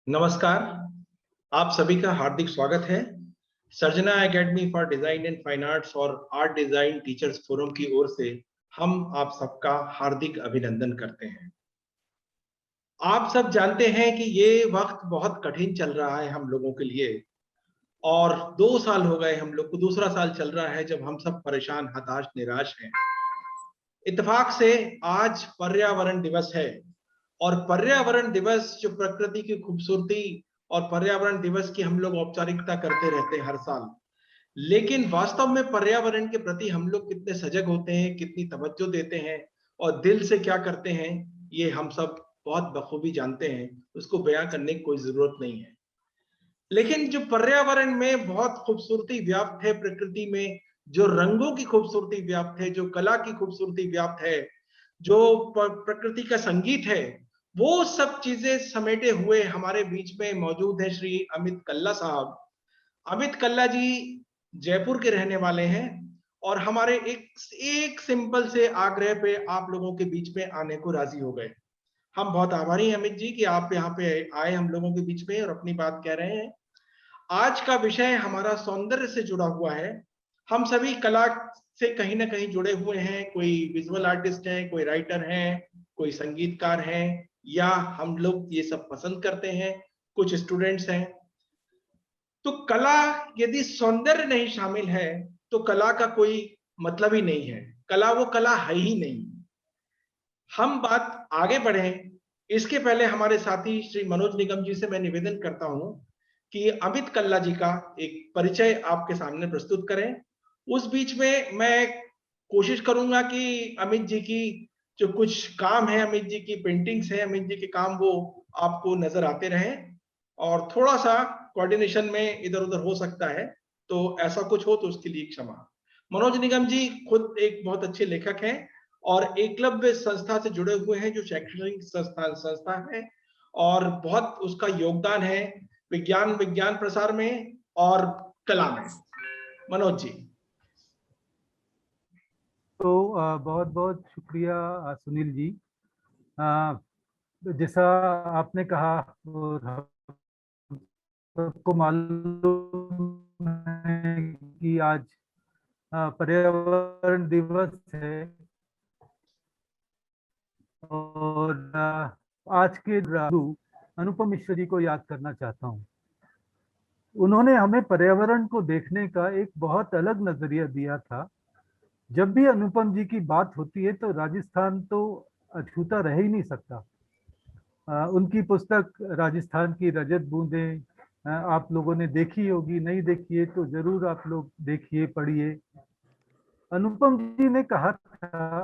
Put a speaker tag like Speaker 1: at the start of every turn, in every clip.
Speaker 1: नमस्कार। आप सभी का हार्दिक स्वागत है Sarjana academy for design and fine arts और आर्ट डिजाइन टीचर्स फोरम की ओर से हम आप सबका हार्दिक अभिनंदन करते हैं। आप सब जानते हैं कि ये वक्त बहुत कठिन चल रहा है हम लोगों के लिए और 2 साल हो गए, हम लोग को दूसरा साल चल रहा है जब हम सब परेशान, हताश, निराश हैं। इत्तेफाक से आज पर्यावरण दिवस है और पर्यावरण दिवस जो प्रकृति की खूबसूरती और पर्यावरण दिवस की हम लोग औपचारिकता करते रहते हैं हर साल, लेकिन वास्तव में पर्यावरण के प्रति हम लोग कितने सजग होते हैं, कितनी तवज्जो देते हैं और दिल से क्या करते हैं, ये हम सब बहुत बखूबी जानते हैं। उसको बयां करने की कोई जरूरत नहीं है। लेकिन जो पर्यावरण में बहुत खूबसूरती व्याप्त है, प्रकृति में जो रंगों की खूबसूरती व्याप्त है, जो कला की खूबसूरती व्याप्त है, जो प्रकृति का संगीत है, वो सब चीजें समेटे हुए हमारे बीच में मौजूद है श्री अमित कल्ला साहब। अमित कल्ला जी जयपुर के रहने वाले हैं और हमारे एक एक सिंपल से आग्रह पे आप लोगों के बीच में आने को राजी हो गए। हम बहुत आभारी हैं अमित जी कि आप यहाँ पे आए हम लोगों के बीच में और अपनी बात कह रहे हैं। आज का विषय हमारा सौंदर्य से जुड़ा हुआ है। हम सभी कला से कहीं ना कहीं जुड़े हुए हैं, कोई विजुअल आर्टिस्ट है, कोई राइटर है, कोई संगीतकार है, या हम लोग ये सब पसंद करते हैं, कुछ स्टूडेंट्स हैं। तो कला, यदि सौंदर्य नहीं शामिल है तो कला का कोई मतलब ही नहीं है। कला वो कला है ही नहीं। हम बात आगे बढ़ें इसके पहले हमारे साथी श्री मनोज निगम जी से मैं निवेदन करता हूं कि अमित कल्ला जी का एक परिचय आपके सामने प्रस्तुत करें। उस बीच में मैं कोशिश करूंगा कि अमित जी की जो कुछ काम है, अमित जी की पेंटिंग्स है, अमित जी के काम वो आपको नजर आते रहें और थोड़ा सा कोऑर्डिनेशन में इधर उधर हो सकता है, तो ऐसा कुछ हो तो उसके लिए क्षमा। मनोज निगम जी खुद एक बहुत अच्छे लेखक हैं और एकलव्य संस्था से जुड़े हुए हैं जो शैक्षणिक संस्था है और बहुत उसका योगदान है विज्ञान विज्ञान प्रसार में और कला में। मनोज जी।
Speaker 2: तो बहुत बहुत शुक्रिया सुनील जी। अ, जैसा आपने कहा और सबको मालूम है कि आज पर्यावरण दिवस है और आज के गुरु अनुपम मिश्र जी को याद करना चाहता हूँ। उन्होंने हमें पर्यावरण को देखने का एक बहुत अलग नजरिया दिया था। जब भी अनुपम जी की बात होती है तो राजस्थान तो अछूता रह ही नहीं सकता। उनकी पुस्तक राजस्थान की रजत बूंदें आप लोगों ने देखी होगी, नहीं देखी है तो जरूर आप लोग देखिए, पढ़िए। अनुपम जी ने कहा था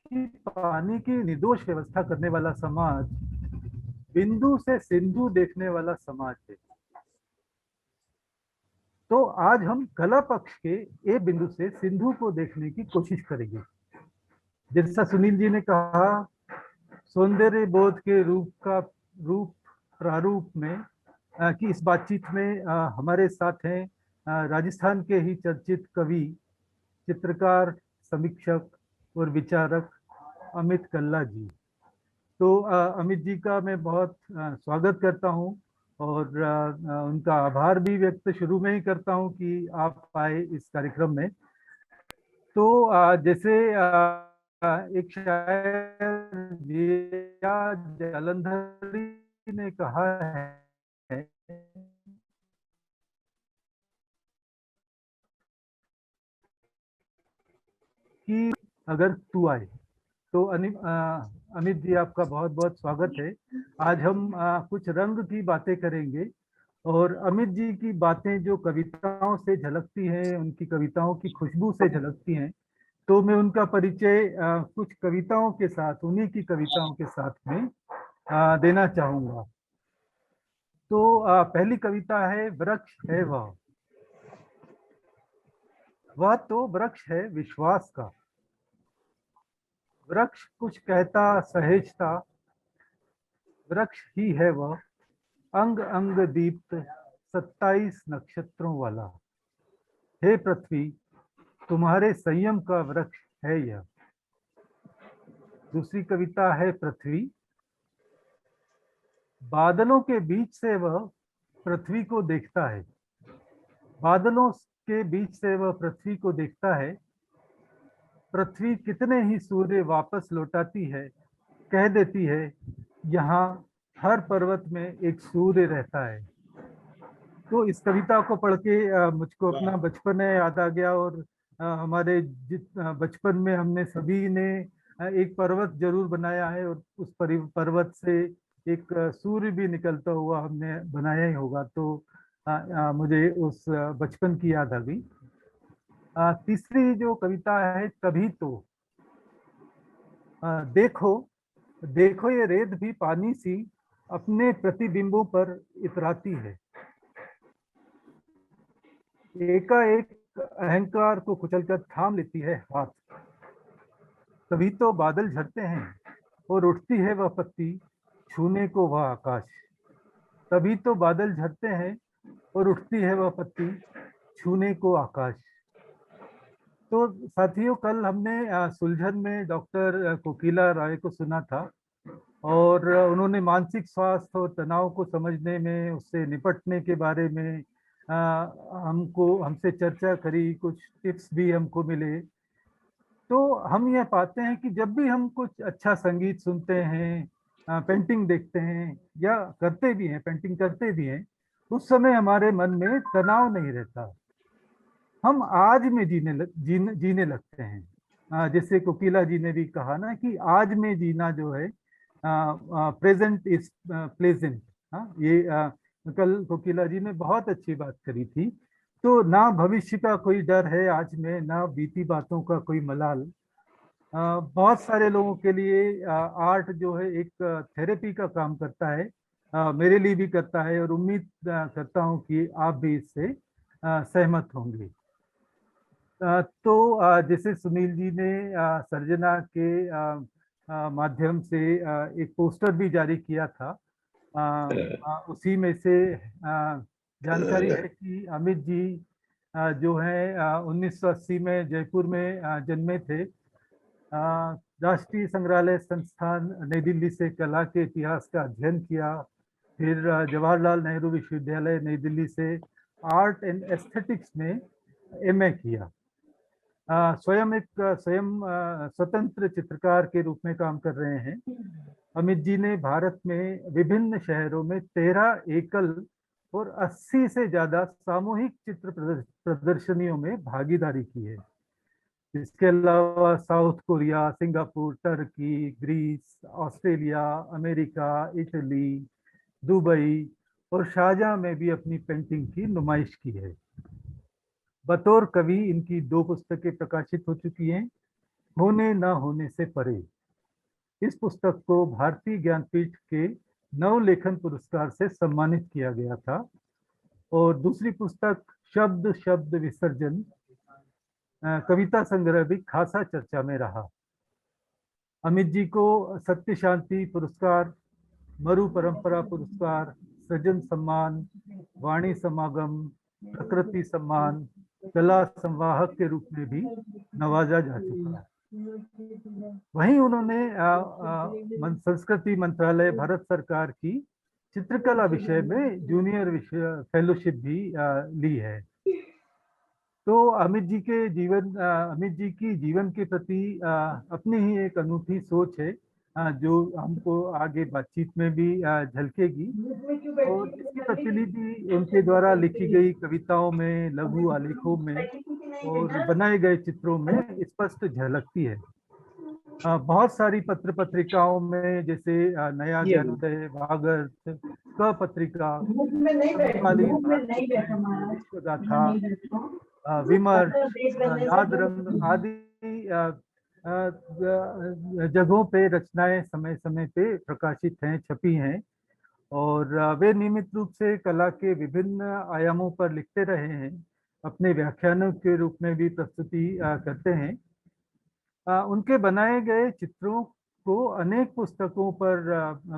Speaker 2: कि पानी की निर्दोष व्यवस्था करने वाला समाज बिंदु से सिंधु देखने वाला समाज है। तो आज हम कला पक्ष के ए बिंदु से सिंधु को देखने की कोशिश करेंगे। जैसा सुनील जी ने कहा, सौंदर्य बोध के रूप प्रारूप में कि इस बातचीत में हमारे साथ हैं राजस्थान के ही चर्चित कवि, चित्रकार, समीक्षक और विचारक अमित कल्ला जी। तो अमित जी का मैं बहुत स्वागत करता हूं और उनका आभार भी व्यक्त शुरू में ही करता हूं कि आप आए इस कार्यक्रम में। तो जैसे एक शायर जिया जालंधरी ने कहा है कि अगर तू आए, तो अमित जी आपका बहुत बहुत स्वागत है। आज हम कुछ रंग की बातें करेंगे और अमित जी की बातें जो कविताओं से झलकती हैं, उनकी कविताओं की खुशबू से झलकती हैं, तो मैं उनका परिचय कुछ कविताओं के साथ, उन्हीं की कविताओं के साथ में देना चाहूंगा। तो पहली कविता है वृक्ष है वह तो वृक्ष है विश्वास का। वृक्ष कुछ कहता सहेजता, वृक्ष ही है वह अंग अंग दीप्त 27 नक्षत्रों वाला। हे पृथ्वी, तुम्हारे संयम का वृक्ष है यह। दूसरी कविता है पृथ्वी। बादलों के बीच से वह पृथ्वी को देखता है, बादलों के बीच से वह पृथ्वी को देखता है। पृथ्वी कितने ही सूर्य वापस लौटाती है, कह देती है यहाँ हर पर्वत में एक सूर्य रहता है। तो इस कविता को पढ़ के मुझको अपना बचपन याद आ गया। और हमारे बचपन में हमने सभी ने एक पर्वत जरूर बनाया है, और उस पर्वत से एक सूर्य भी निकलता हुआ हमने बनाया ही होगा। तो मुझे उस बचपन की याद आ गई। तीसरी जो कविता है, कभी तो। देखो देखो ये रेत भी पानी सी अपने प्रतिबिंबों पर इतराती है, एकाएक अहंकार को कुचलकर थाम लेती है हाथ। तभी तो बादल झड़ते हैं और उठती है वह पत्ती, छूने को वह आकाश। तभी तो बादल झड़ते हैं और उठती है वह पत्ती, छूने को आकाश। तो साथियों, कल हमने सुलझन में डॉक्टर कोकिला राय को सुना था, और उन्होंने मानसिक स्वास्थ्य और तनाव को समझने में, उससे निपटने के बारे में हमसे चर्चा करी, कुछ टिप्स भी हमको मिले। तो हम यह पाते हैं कि जब भी हम कुछ अच्छा संगीत सुनते हैं, पेंटिंग देखते हैं या करते भी हैं, पेंटिंग करते भी हैं, उस समय हमारे मन में तनाव नहीं रहता। हम आज में जीने लगते हैं। जैसे कोकिला जी ने भी कहा ना कि आज में जीना जो है, प्रेजेंट इज प्लेजेंट। ये कल कोकिला जी ने बहुत अच्छी बात करी थी। तो ना भविष्य का कोई डर है आज में, ना बीती बातों का कोई मलाल। बहुत सारे लोगों के लिए आर्ट जो है एक थेरेपी का काम करता है, मेरे लिए भी करता है, और उम्मीद करता हूँ कि आप भी इससे सहमत होंगे। तो जैसे सुनील जी ने सर्जना के माध्यम से एक पोस्टर भी जारी किया था, उसी में से जानकारी है कि अमित जी जो है 1980 में जयपुर में जन्मे थे। राष्ट्रीय संग्रहालय संस्थान नई दिल्ली से कला के इतिहास का अध्ययन किया। फिर जवाहरलाल नेहरू विश्वविद्यालय नई दिल्ली से आर्ट एंड एस्थेटिक्स में एमए किया। स्वयं स्वतंत्र चित्रकार के रूप में काम कर रहे हैं। अमित जी ने भारत में विभिन्न शहरों में 13 एकल और 80 से ज्यादा सामूहिक चित्र प्रदर्शनियों में भागीदारी की है। इसके अलावा South Korea, Singapore, Turkey, Greece, Australia, America, Italy, Dubai और शारजाह में भी अपनी पेंटिंग की नुमाइश की है। बतौर कवि इनकी 2 पुस्तकें प्रकाशित हो चुकी हैं। होने ना होने से परे, इस पुस्तक को भारतीय ज्ञानपीठ के नवलेखन पुरस्कार से सम्मानित किया गया था। और दूसरी पुस्तक शब्द शब्द विसर्जन कविता संग्रह भी खासा चर्चा में रहा। अमित जी को सत्य शांति पुरस्कार, मरु परंपरा पुरस्कार, सृजन सम्मान, वाणी समागम, प्रकृति सम्मान, कला संवाहक के रूप में भी नवाजा जा चुका है। वहीं उन्होंने संस्कृति मंत्रालय भारत सरकार की चित्रकला विषय में जूनियर फेलोशिप भी ली है। तो अमित जी की जीवन के प्रति अपनी ही एक अनूठी सोच है, जो हमको आगे बातचीत में भी झलकेगी। और इसकी प्रतिलिपि उनके द्वारा लिखी गई कविताओं में, लघु आलेखों में और बनाए गए चित्रों में स्पष्ट झलकती है। बहुत सारी पत्र पत्रिकाओं में, जैसे नया ज्ञानोदय, भागर्थ, क पत्रिका, समकालीन भारत गाथा, विमर्श, नाद रंग आदि जगहों पे रचनाएं समय समय पे प्रकाशित हैं, छपी हैं। और वे नियमित रूप से कला के विभिन्न आयामों पर लिखते रहे हैं, अपने व्याख्यानों के रूप में भी प्रस्तुति करते हैं। उनके बनाए गए चित्रों को अनेक पुस्तकों पर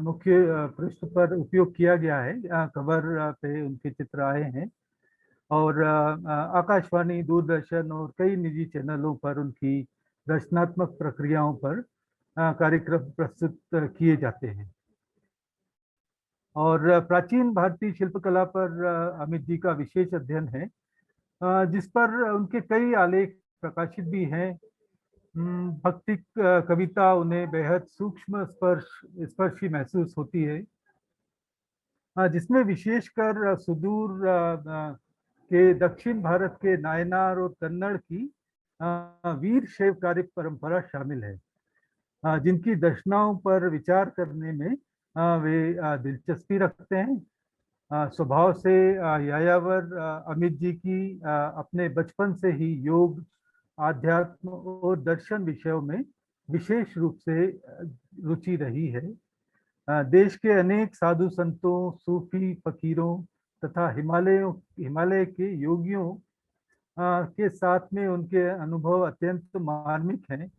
Speaker 2: मुख्य पृष्ठ पर उपयोग किया गया है। कवर पे उनके चित्र आए हैं, और आकाशवाणी, दूरदर्शन और कई निजी चैनलों पर उनकी रचनात्मक प्रक्रियाओं पर कार्यक्रम प्रस्तुत किए जाते हैं। और प्राचीन भारतीय शिल्पकला पर अमित जी का विशेष अध्ययन है, जिस पर उनके कई आलेख प्रकाशित भी हैं। भक्ति कविता उन्हें बेहद सूक्ष्म स्पर्शी महसूस होती है, जिसमें विशेषकर सुदूर के दक्षिण भारत के नायनार और कन्नड़ की वीर शैव कार्य परंपरा शामिल है, जिनकी दर्शनाओं पर विचार करने में वे दिलचस्पी रखते हैं। स्वभाव से यायावर अमित जी की अपने बचपन से ही योग, आध्यात्म और दर्शन विषयों में विशेष रूप से रुचि रही है। देश के अनेक साधु संतों, सूफी फकीरों तथा हिमालय के योगियों के साथ में उनके अनुभव अत्यंत मार्मिक हैं।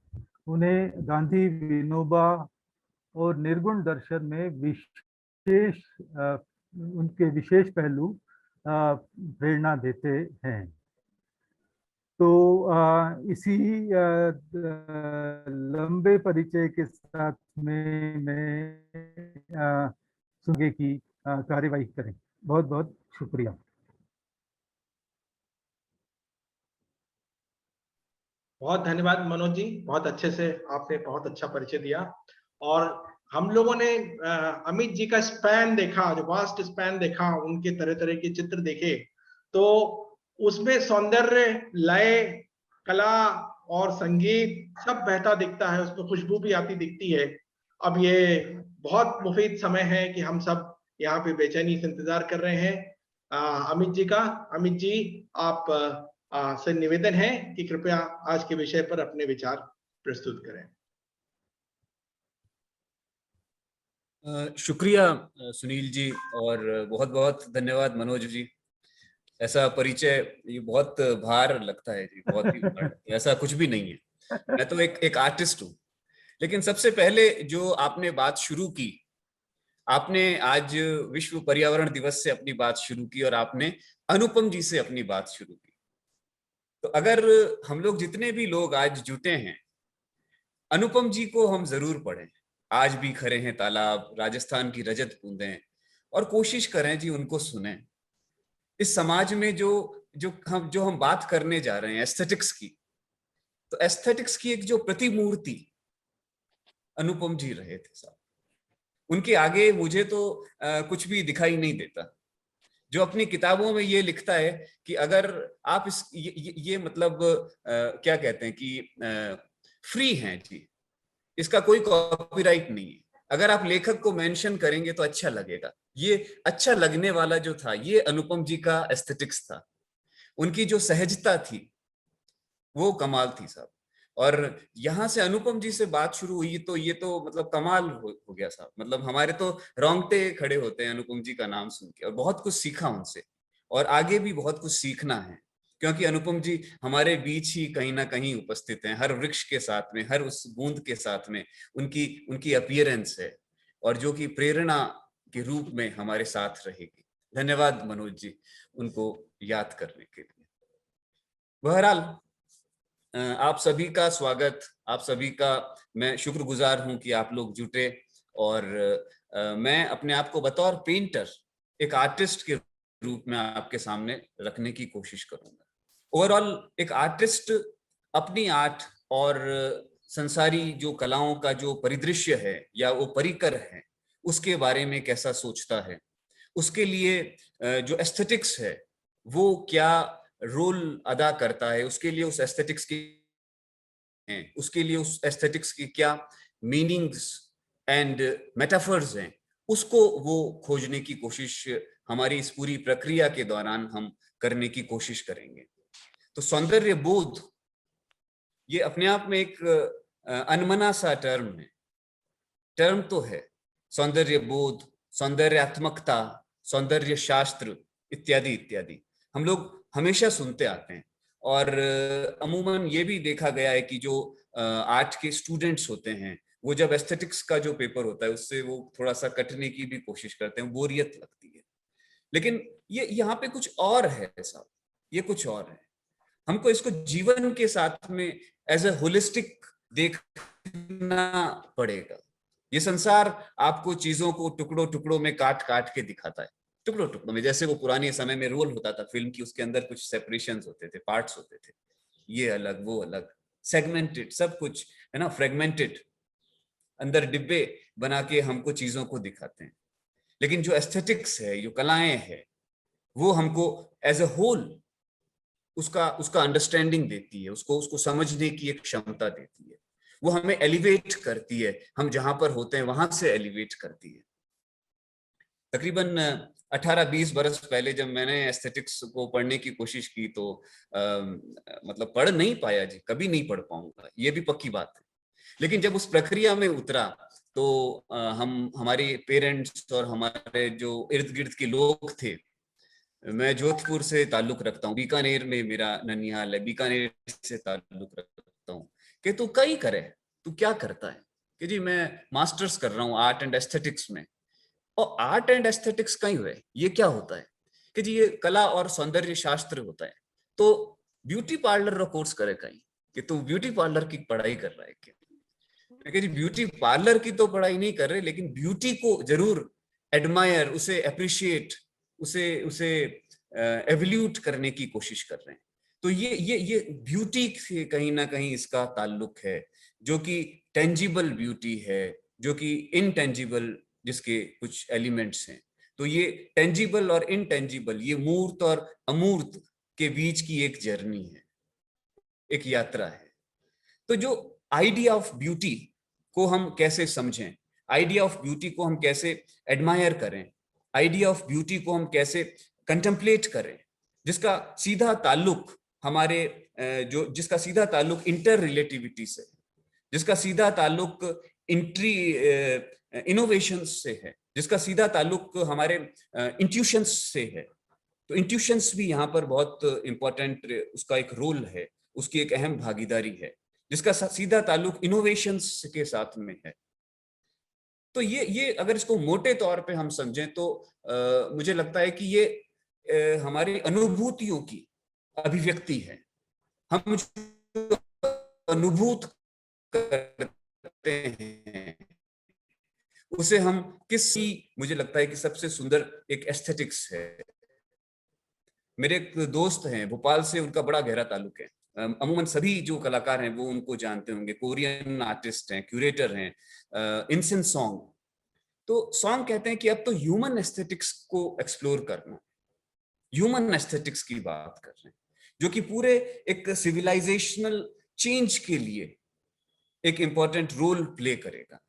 Speaker 2: उन्हें गांधी, विनोबा और निर्गुण दर्शन में उनके विशेष पहलू प्रेरणा देते हैं। तो इसी लंबे परिचय के साथ में मैं सुनने की कार्यवाही करें। बहुत बहुत शुक्रिया।
Speaker 1: बहुत धन्यवाद मनोज जी, बहुत अच्छे से आपने बहुत अच्छा परिचय दिया। और हम लोगों ने अमित जी का स्पैन देखा, जो वास्ट स्पैन देखा, उनके तरह तरह के चित्र देखे, तो उसमें सौंदर्य, लय, कला और संगीत सब बहता दिखता है, उसमें खुशबू भी आती दिखती है। अब ये बहुत मुफीद समय है कि हम सब यहाँ पे बेचैनी से इंतजार कर रहे हैं अमित जी का। अमित जी, आप से निवेदन है कि कृपया आज के विषय पर अपने विचार प्रस्तुत करें।
Speaker 3: शुक्रिया सुनील जी, और बहुत बहुत धन्यवाद मनोज जी। ऐसा परिचय ये बहुत भार लगता है जी, बहुत ही भार लगता है। ऐसा कुछ भी नहीं है, मैं तो एक आर्टिस्ट हूँ। लेकिन सबसे पहले जो आपने बात शुरू की, आपने आज विश्व पर्यावरण दिवस से अपनी बात शुरू की और आपने अनुपम जी से अपनी बात शुरू की। तो अगर हम लोग जितने भी लोग आज जुटे हैं, अनुपम जी को हम जरूर पढ़ें। आज भी खरे हैं तालाब, राजस्थान की रजत बूंदें, और कोशिश करें जी उनको सुने। इस समाज में जो हम बात करने जा रहे हैं एस्थेटिक्स की, तो एस्थेटिक्स की एक जो प्रतिमूर्ति अनुपम जी रहे थे साहब। उनके आगे मुझे तो कुछ भी दिखाई नहीं देता। जो अपनी किताबों में ये लिखता है कि अगर आप ये मतलब क्या कहते हैं कि फ्री हैं जी, इसका कोई कॉपीराइट नहीं है। अगर आप लेखक को मेंशन करेंगे तो अच्छा लगेगा। ये अच्छा लगने वाला जो था, ये अनुपम जी का एस्थेटिक्स था। उनकी जो सहजता थी वो कमाल थी साहब। और यहां से अनुपम जी से बात शुरू हुई तो ये तो मतलब कमाल हो गया साहब। मतलब हमारे तो रोंगटे खड़े होते हैं अनुपम जी का नाम सुन के, और बहुत कुछ सीखा उनसे, और आगे भी बहुत कुछ सीखना है, क्योंकि अनुपम जी हमारे बीच ही कहीं ना कहीं उपस्थित हैं। हर वृक्ष के साथ में, हर उस बूंद के साथ में उनकी अपीयरेंस है, और जो कि प्रेरणा के रूप में हमारे साथ रहेगी। धन्यवाद मनोज जी उनको याद करने के लिए। बहरहाल आप सभी का स्वागत, आप सभी का मैं शुक्रगुजार हूं कि आप लोग जुटे। और मैं अपने आप को बतौर पेंटर, एक आर्टिस्ट के रूप में आपके सामने रखने की कोशिश करूंगा। ओवरऑल एक आर्टिस्ट अपनी आर्ट और संसारी जो कलाओं का जो परिदृश्य है या वो परिकर है, उसके बारे में कैसा सोचता है, उसके लिए जो एस्थेटिक्स है वो क्या रोल अदा करता है, उसके लिए उस एस्थेटिक्स की क्या मीनिंग्स एंड मेटाफर्स हैं, उसको वो खोजने की कोशिश हमारी इस पूरी प्रक्रिया के दौरान हम करने की कोशिश करेंगे। तो सौंदर्य बोध ये अपने आप में एक अनमना सा टर्म तो है। सौंदर्य बोध, सौंदर्यात्मकता, सौंदर्य शास्त्र इत्यादि इत्यादि हम लोग हमेशा सुनते आते हैं। और अमूमन ये भी देखा गया है कि जो आर्ट के स्टूडेंट्स होते हैं, वो जब एस्थेटिक्स का जो पेपर होता है उससे वो थोड़ा सा कटने की भी कोशिश करते हैं, बोरियत लगती है। लेकिन ये यहाँ पे कुछ और है साहब, ये कुछ और है। हमको इसको जीवन के साथ में एज ए होलिस्टिक देखना पड़ेगा। ये संसार आपको चीजों को टुकड़ों टुकड़ों में काट काट के दिखाता है, टुकड़ों टुकड़ों में, जैसे वो पुराने समय में रोल होता था फिल्म की, उसके अंदर कुछ सेपरेशंस होते थे, पार्ट्स होते थे, ये अलग वो अलग, सेगमेंटेड सब कुछ है ना, फ्रेगमेंटेड, अंदर डिब्बे बना के हमको चीजों को दिखाते हैं। लेकिन जो एस्थेटिक्स है, जो कलाएं है, वो हमको एज अ होल उसका उसका अंडरस्टैंडिंग देती है, उसको समझने की एक क्षमता देती है, वो हमें एलिवेट करती है, हम जहां पर होते हैं वहां से एलिवेट करती है। तकरीबन 18-20 बरस पहले जब मैंने एस्थेटिक्स को पढ़ने की कोशिश की तो मतलब पढ़ नहीं पाया जी, कभी नहीं पढ़ पाऊंगा, ये भी पक्की बात है। लेकिन जब उस प्रक्रिया में उतरा तो हम, हमारे पेरेंट्स और हमारे जो इर्द गिर्द के लोग थे, मैं जोधपुर से ताल्लुक रखता हूँ, बीकानेर में मेरा ननिहाल है, बीकानेर से ताल्लुक रखता हूँ, कि तू कई करे, तू क्या करता है, कि जी मैं मास्टर्स कर रहा हूँ आर्ट एंड एस्थेटिक्स में। और आर्ट एंड एस्थेटिक्स कहीं हुए, ये क्या होता है, कि जी ये कला और सौंदर्य शास्त्र होता है, तो ब्यूटी पार्लर का कोर्स करे कहीं, कि तू ब्यूटी पार्लर की पढ़ाई कर रहा है क्या, कि जी ब्यूटी पार्लर की तो पढ़ाई नहीं कर रहे, लेकिन ब्यूटी को जरूर एडमायर, उसे अप्रिशिएट, उसे उसे एवल्यूट करने की कोशिश कर रहे हैं। तो ये ब्यूटी से कहीं ना कहीं इसका ताल्लुक है, जो कि टेंजिबल ब्यूटी है, जो कि इनटेंजिबल जिसके कुछ एलिमेंट्स हैं। तो ये टेंजिबल और इनटेंजिबल, ये मूर्त और अमूर्त के बीच की एक जर्नी है, एक यात्रा है। तो जो आइडिया ऑफ ब्यूटी को हम कैसे समझें, आइडिया ऑफ ब्यूटी को हम कैसे एडमायर करें, आइडिया ऑफ ब्यूटी को हम कैसे कंटेम्पलेट करें, जिसका सीधा ताल्लुक हमारे जिसका सीधा ताल्लुक इंटर रिलेटिविटी से, जिसका सीधा ताल्लुक इंट्री इनोवेशन से है, जिसका सीधा ताल्लुक हमारे इंट्यूशंस से है। तो इंट्यूशंस भी यहाँ पर बहुत इंपॉर्टेंट, उसका एक रोल है, उसकी एक अहम भागीदारी है, जिसका सीधा ताल्लुक इनोवेशंस के साथ में है। तो ये अगर इसको मोटे तौर पे हम समझें तो मुझे लगता है कि ये हमारी अनुभूतियों की अभिव्यक्ति है। हम अनुभूत करते हैं उसे हम किसी, मुझे लगता है कि सबसे सुंदर एक एस्थेटिक्स है। मेरे एक दोस्त हैं भोपाल से, उनका बड़ा गहरा ताल्लुक है, अमूमन सभी जो कलाकार हैं वो उनको जानते होंगे, कोरियन आर्टिस्ट हैं, क्यूरेटर हैं, इनसेन सॉन्ग। तो सॉन्ग कहते हैं कि अब तो ह्यूमन एस्थेटिक्स को एक्सप्लोर करना, ह्यूमन एस्थेटिक्स की बात कर रहे हैं, जो कि पूरे एक सिविलाइजेशनल चेंज के लिए एक इंपॉर्टेंट रोल प्ले करेगा।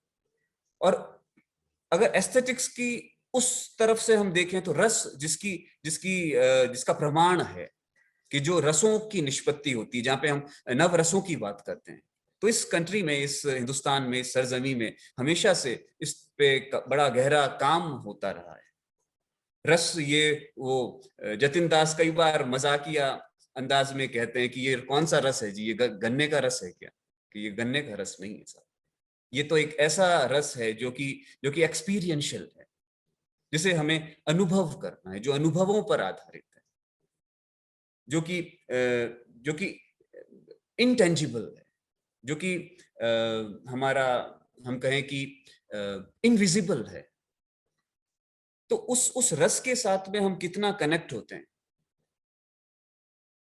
Speaker 3: और अगर एस्थेटिक्स की उस तरफ से हम देखें तो रस जिसका प्रमाण है कि जो रसों की निष्पत्ति होती है, जहां पे हम नव रसों की बात करते हैं, तो इस कंट्री में, इस हिंदुस्तान में, इस सरजमी में हमेशा से इस पे बड़ा गहरा काम होता रहा है। रस, ये वो जतिन दास कई बार मजाकिया अंदाज में कहते हैं कि ये कौन सा रस है जी, ये गन्ने का रस है क्या, कि ये गन्ने का रस नहीं है साहब, ये तो एक ऐसा रस है जो कि एक्सपीरियंशियल है, जिसे हमें अनुभव करना है, जो अनुभवों पर आधारित है, जो कि इनटेंजिबल है, जो कि हमारा, हम कहें कि इनविजिबल है। तो उस रस के साथ में हम कितना कनेक्ट होते हैं।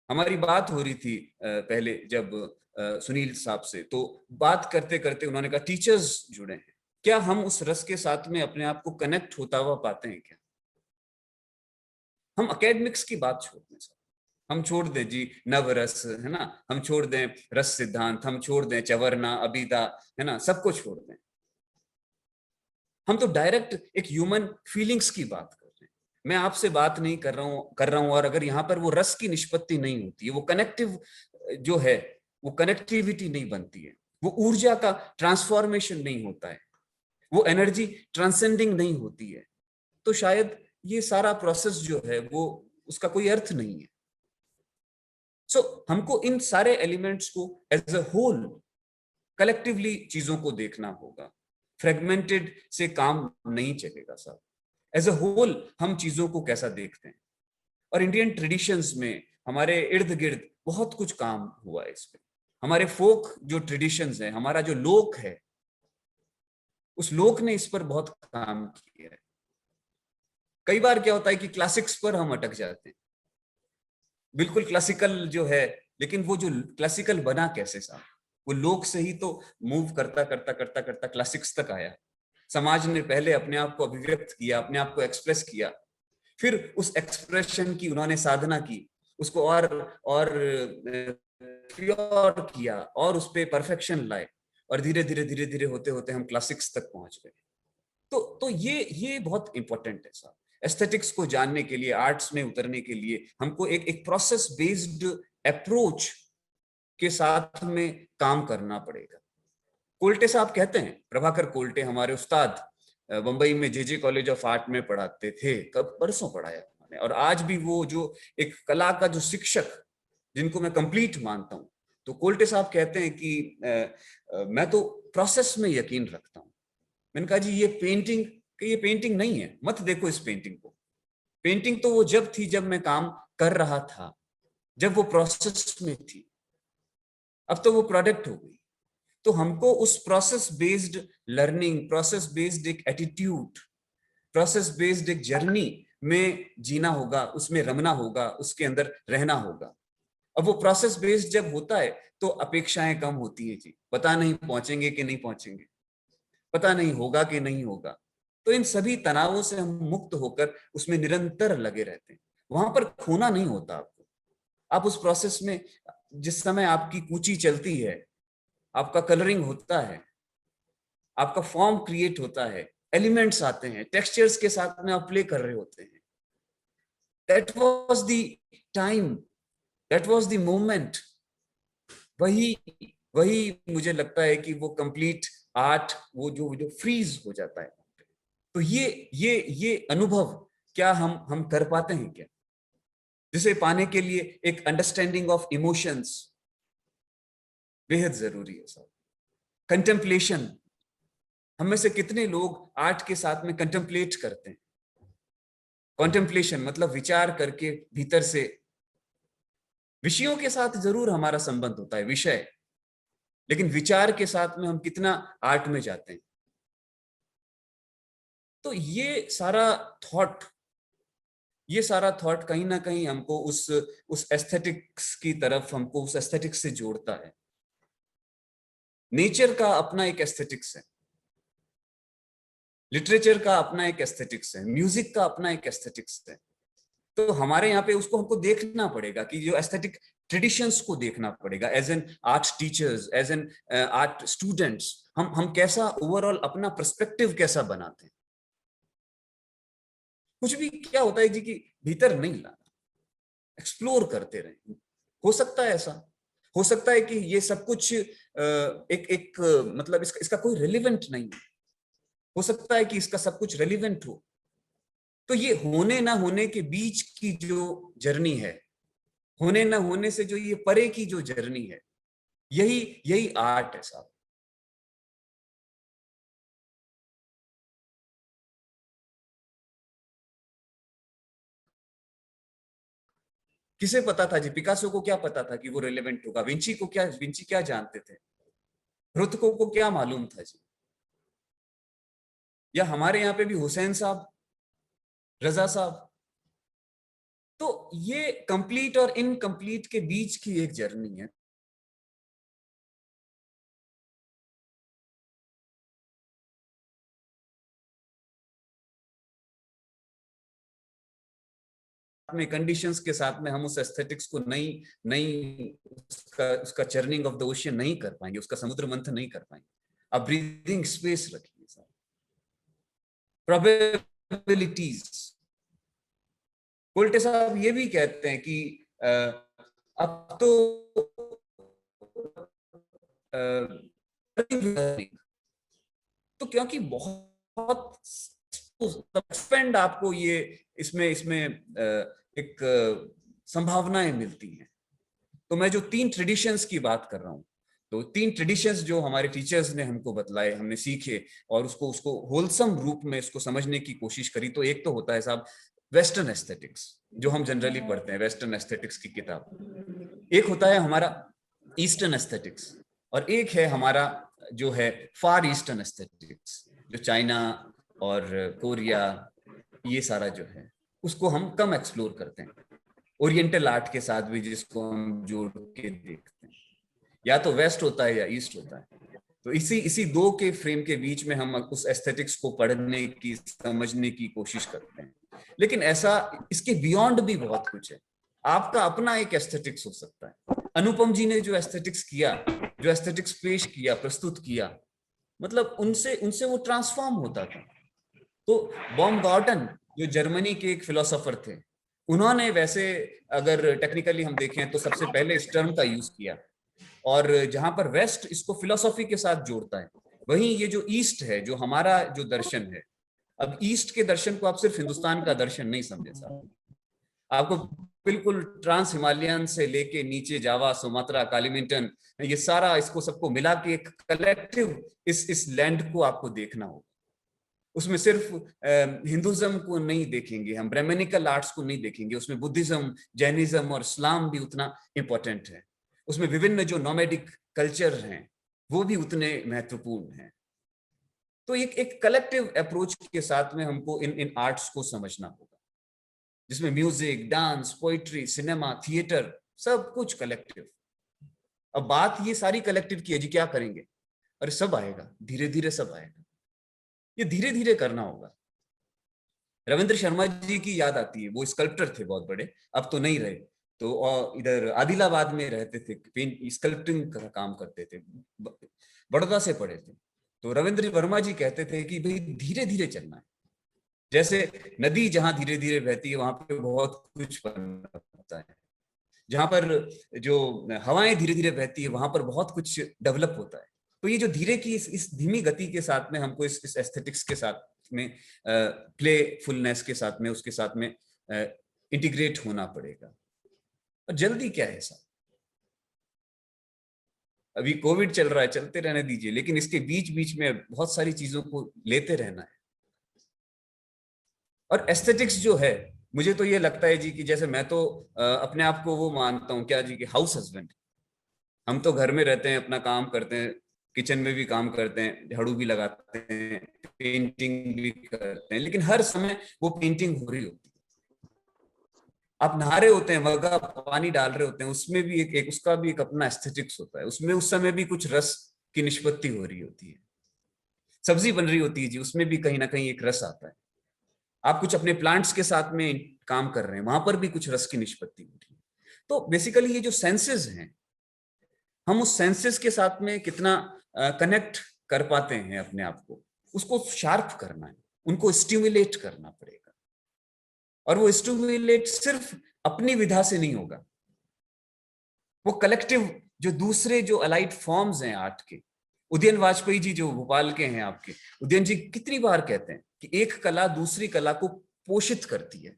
Speaker 3: हमारी बात हो रही थी पहले जब सुनील साहब से, तो बात करते करते उन्होंने कहा टीचर्स जुड़े हैं, क्या हम उस रस के साथ में अपने आप को कनेक्ट होता हुआ पाते हैं क्या? हम एकेडमिक्स की बात छोड़ दें, हम छोड़ दें जी नवरस, है ना, हम छोड़ दें रस सिद्धांत, हम छोड़ दें चवरना, अबीदा, है ना, सबको छोड़ दें। हम तो डायरेक्ट एक ह्यूमन फीलिंग्स की बात कर रहे हैं। मैं आपसे बात नहीं कर रहा हूं और अगर यहाँ पर वो रस की निष्पत्ति नहीं होती है, वो कनेक्टिव जो है, वो कनेक्टिविटी नहीं बनती है, वो ऊर्जा का ट्रांसफॉर्मेशन नहीं होता है, वो एनर्जी ट्रांसेंडिंग नहीं होती है, तो शायद ये सारा प्रोसेस जो है वो उसका कोई अर्थ नहीं है। सो हमको इन सारे एलिमेंट्स को एज अ होल कलेक्टिवली चीजों को देखना होगा। फ्रेगमेंटेड से काम नहीं चलेगा साहब। एज अ होल हम चीजों को कैसा देखते हैं, और इंडियन ट्रेडिशंस में हमारे इर्द गिर्द बहुत कुछ काम हुआ है इस पे। हमारे फोक जो ट्रेडिशंस हैं, हमारा जो लोक है, उस लोक ने इस पर बहुत काम किया है। कई बार क्या होता है कि क्लासिक्स पर हम अटक जाते हैं, बिल्कुल क्लासिकल जो है, लेकिन वो जो क्लासिकल बना कैसे साहब, वो लोक से ही तो मूव करता करता करता करता क्लासिक्स तक आया। समाज ने पहले अपने आप को अभिव्यक्त किया, अपने आप को एक्सप्रेस किया, फिर उस एक्सप्रेशन की उन्होंने साधना की, उसको और प्योर किया और उस पे परफेक्शन लाए, और धीरे धीरे धीरे धीरे होते होते हम क्लासिक्स तक पहुंच गए। तो ये बहुत इंपॉर्टेंट है साहब। एस्थेटिक्स को जानने के लिए, आर्ट्स में उतरने के लिए हमको एक प्रोसेस बेस्ड अप्रोच के साथ में काम करना पड़ेगा। कोल्टे साहब कहते हैं, प्रभाकर कोल्टे हमारे उस्ताद, बंबई में जे कॉलेज ऑफ आर्ट में पढ़ाते थे, कब परसों पढ़ाया उन्होंने, और आज भी वो जो एक कला का जो शिक्षक जिनको मैं कंप्लीट मानता हूं, तो कोल्टे साहब कहते हैं कि मैं तो प्रोसेस में यकीन रखता हूं। मैंने कहा जी ये पेंटिंग नहीं है, मत देखो इस पेंटिंग को। पेंटिंग तो वो जब थी जब मैं काम कर रहा था, जब वो प्रोसेस में थी, अब तो वो प्रोडक्ट हो गई। तो हमको उस process based learning, process based एक एटीट्यूड, प्रोसेस बेस्ड एक जर्नी में जीना होगा, उसमें रमना होगा, उसके अंदर रहना होगा। अब वो प्रोसेस बेस्ड जब होता है तो अपेक्षाएं कम होती है जी, पता नहीं पहुंचेंगे कि नहीं पहुंचेंगे, पता नहीं होगा कि नहीं होगा। तो इन सभी तनावों से हम मुक्त होकर उसमें निरंतर लगे रहते हैं। वहां पर खोना नहीं होता आपको। आप उस प्रोसेस में, जिस समय आपकी कूची चलती है, आपका कलरिंग होता है, आपका फॉर्म क्रिएट होता है, एलिमेंट्स आते हैं, टेक्सचर्स के साथ में आप प्ले कर रहे होते हैं, that was the time, that was the moment. वही वही मुझे लगता है कि वो कंप्लीट आर्ट, वो जो फ्रीज हो जाता है। तो ये अनुभव क्या हम कर पाते हैं क्या, जिसे पाने के लिए एक अंडरस्टैंडिंग ऑफ इमोशंस बेहद जरूरी है साहब। कंटेम्पलेशन, हम में से कितने लोग आर्ट के साथ में कंटेम्पलेट करते हैं? कंटेम्पलेशन मतलब विचार करके भीतर से। विषयों के साथ जरूर हमारा संबंध होता है, विषय, लेकिन विचार के साथ में हम कितना आर्ट में जाते हैं। तो ये सारा थॉट कहीं ना कहीं हमको उस एस्थेटिक्स की तरफ, हमको उस एस्थेटिक्स से जोड़ता है। नेचर का अपना एक एस्थेटिक्स है, लिटरेचर का अपना एक एस्थेटिक्स है, म्यूजिक का अपना एक एस्थेटिक्स है। तो हमारे यहाँ पे उसको हमको देखना पड़ेगा कि जो एस्थेटिक ट्रेडिशंस को देखना पड़ेगा, as an art teachers, as an art students, हम कैसा ओवरऑल अपना पर्सपेक्टिव कैसा बनाते हैं। कुछ भी क्या होता है जी कि भीतर नहीं लाना, एक्सप्लोर करते रहें। हो सकता है ऐसा, हो सकता है कि ये सब कुछ एक मतलब इसका कोई रेलिवेंट नहीं है, हो सकता है कि इसका सब कुछ रेलिवेंट हो। तो ये होने ना होने के बीच की जो जर्नी है, होने ना होने से जो ये परे की जो जर्नी है, यही आर्ट है साहब। किसे पता था जी, पिकासो को क्या पता था कि वो रेलेवेंट होगा? विंची क्या जानते थे? रुतको को क्या मालूम था जी? या हमारे यहाँ पे भी हुसैन साहब, रजा साहब। तो ये कंप्लीट और इनकम्प्लीट के बीच की एक जर्नी है। में कंडीशंस के साथ में हम उस एस्थेटिक्स को नई उसका चर्निंग ऑफ द ओशियन नहीं कर पाएंगे, उसका समुद्र मंथन नहीं कर पाएंगे। अब ब्रीदिंग स्पेस रखिए साहब, प्रोबेबिलिटीज। कोल्टे साहब ये भी कहते हैं कि अब तो तो क्योंकि बहुत एक्सपेंड आपको ये इसमें एक संभावनाएं मिलती हैं। तो मैं जो 3 ट्रेडिशंस की बात कर रहा हूं, तो 3 ट्रेडिशंस जो हमारे टीचर्स ने हमको बतलाए, हमने सीखे और उसको होलसम रूप में इसको समझने की कोशिश करी। तो एक तो होता है साहब वेस्टर्न एस्थेटिक्स, जो हम जनरली पढ़ते हैं, वेस्टर्न एस्थेटिक्स की किताब। एक होता है हमारा ईस्टर्न एस्थेटिक्स, और एक है हमारा जो है फार ईस्टर्न एस्थेटिक्स, जो चाइना और कोरिया, ये सारा जो है उसको हम कम एक्सप्लोर करते हैं। ओरिएंटल आर्ट के साथ भी जिसको हम जोड़ के देखते हैं, या तो वेस्ट होता है या ईस्ट होता है। तो इसी दो के फ्रेम के बीच में हम उस एस्थेटिक्स को पढ़ने की, समझने की कोशिश करते हैं। लेकिन ऐसा इसके बियॉन्ड भी बहुत कुछ है। आपका अपना एक एस्थेटिक्स हो सकता है। अनुपम जी ने जो एस्थेटिक्स किया, जो एस्थेटिक्स पेश किया, प्रस्तुत किया, मतलब उनसे उनसे वो ट्रांसफॉर्म होता था। तो बॉमगार्टन जो जर्मनी के एक फिलोसोफर थे, उन्होंने वैसे अगर टेक्निकली हम देखें तो सबसे पहले इस टर्म का यूज किया, और जहां पर वेस्ट इसको फिलोसॉफी के साथ जोड़ता है, वहीं ये जो ईस्ट है, जो हमारा जो दर्शन है, अब ईस्ट के दर्शन को आप सिर्फ हिंदुस्तान का दर्शन नहीं समझे साहब, आपको बिल्कुल ट्रांस हिमालयन से लेके नीचे जावा, सुमात्रा, कालीमिंटन, ये सारा इसको सबको मिला के एक कलेक्टिव इस लैंड को आपको देखना होगा। उसमें सिर्फ हिंदुज्म को नहीं देखेंगे हम, ब्राह्मणिकल आर्ट्स को नहीं देखेंगे, उसमें बुद्धिज्म, जैनिज्म और इस्लाम भी उतना इंपॉर्टेंट है। उसमें विभिन्न जो नोमैडिक कल्चर हैं वो भी उतने महत्वपूर्ण हैं। तो एक कलेक्टिव अप्रोच के साथ में हमको इन आर्ट्स को समझना होगा, जिसमें music, dance, poetry, cinema, theatre, सब कुछ कलेक्टिव। अब बात ये सारी कलेक्टिव की है जी, क्या करेंगे? अरे सब आएगा, धीरे धीरे सब आएगा, ये धीरे धीरे करना होगा। रविंद्र शर्मा जी की याद आती है, वो स्कल्प्टर थे बहुत बड़े, अब तो नहीं रहे। तो और इधर आदिलाबाद में रहते थे, पेंट स्कल्पटिंग का काम करते थे, बड़ौदा से पढ़े थे। तो रविंद्र वर्मा जी कहते थे कि भाई धीरे धीरे चलना है। जैसे नदी जहां धीरे धीरे बहती है वहां पे बहुत कुछ बनना होता है, जहां पर जो हवाएं धीरे धीरे बहती है वहां पर बहुत कुछ डेवलप होता है। तो ये जो धीरे की इस धीमी गति के साथ में हमको इस एस्थेटिक्स के साथ में, प्लेफुलनेस के साथ में, उसके साथ में इंटीग्रेट होना पड़ेगा। और जल्दी क्या है साहब, अभी कोविड चल रहा है, चलते रहने दीजिए, लेकिन इसके बीच बीच में बहुत सारी चीजों को लेते रहना है। और एस्थेटिक्स जो है, मुझे तो ये लगता है जी कि जैसे मैं तो अपने आप को वो मानता हूँ क्या जी कि हाउस हस्बैंड। हम तो घर में रहते हैं, अपना काम करते हैं, किचन में भी काम करते हैं, झाड़ू भी लगाते हैं, पेंटिंग भी करते हैं, लेकिन हर समय वो पेंटिंग हो रही होती है। आप नहा रहे होते हैं, मग्गा पानी डाल रहे होते हैं, उसमें भी एक उसका भी एक अपना एस्थेटिक्स होता है, उसमें उस समय भी कुछ रस की निष्पत्ति हो रही होती है। सब्जी बन रही होती है जी, उसमें भी कहीं ना कहीं एक रस आता है। आप कुछ अपने प्लांट्स के साथ में काम कर रहे हैं, वहां पर भी कुछ रस की निष्पत्ति हो रही है। तो बेसिकली ये जो सेंसेस हैं, हम उस सेंसेस के साथ में कितना कनेक्ट कर पाते हैं अपने आप को, उसको शार्प करना है, उनको स्टिमुलेट करना पड़ेगा। और वो स्टिमुलेट सिर्फ अपनी विधा से नहीं होगा, वो कलेक्टिव जो दूसरे जो अलाइड फॉर्म्स हैं आर्ट के, उदयन वाजपेयी जी जो भोपाल के हैं आपके, उदयन जी कितनी बार कहते हैं कि एक कला दूसरी कला को पोषित करती है।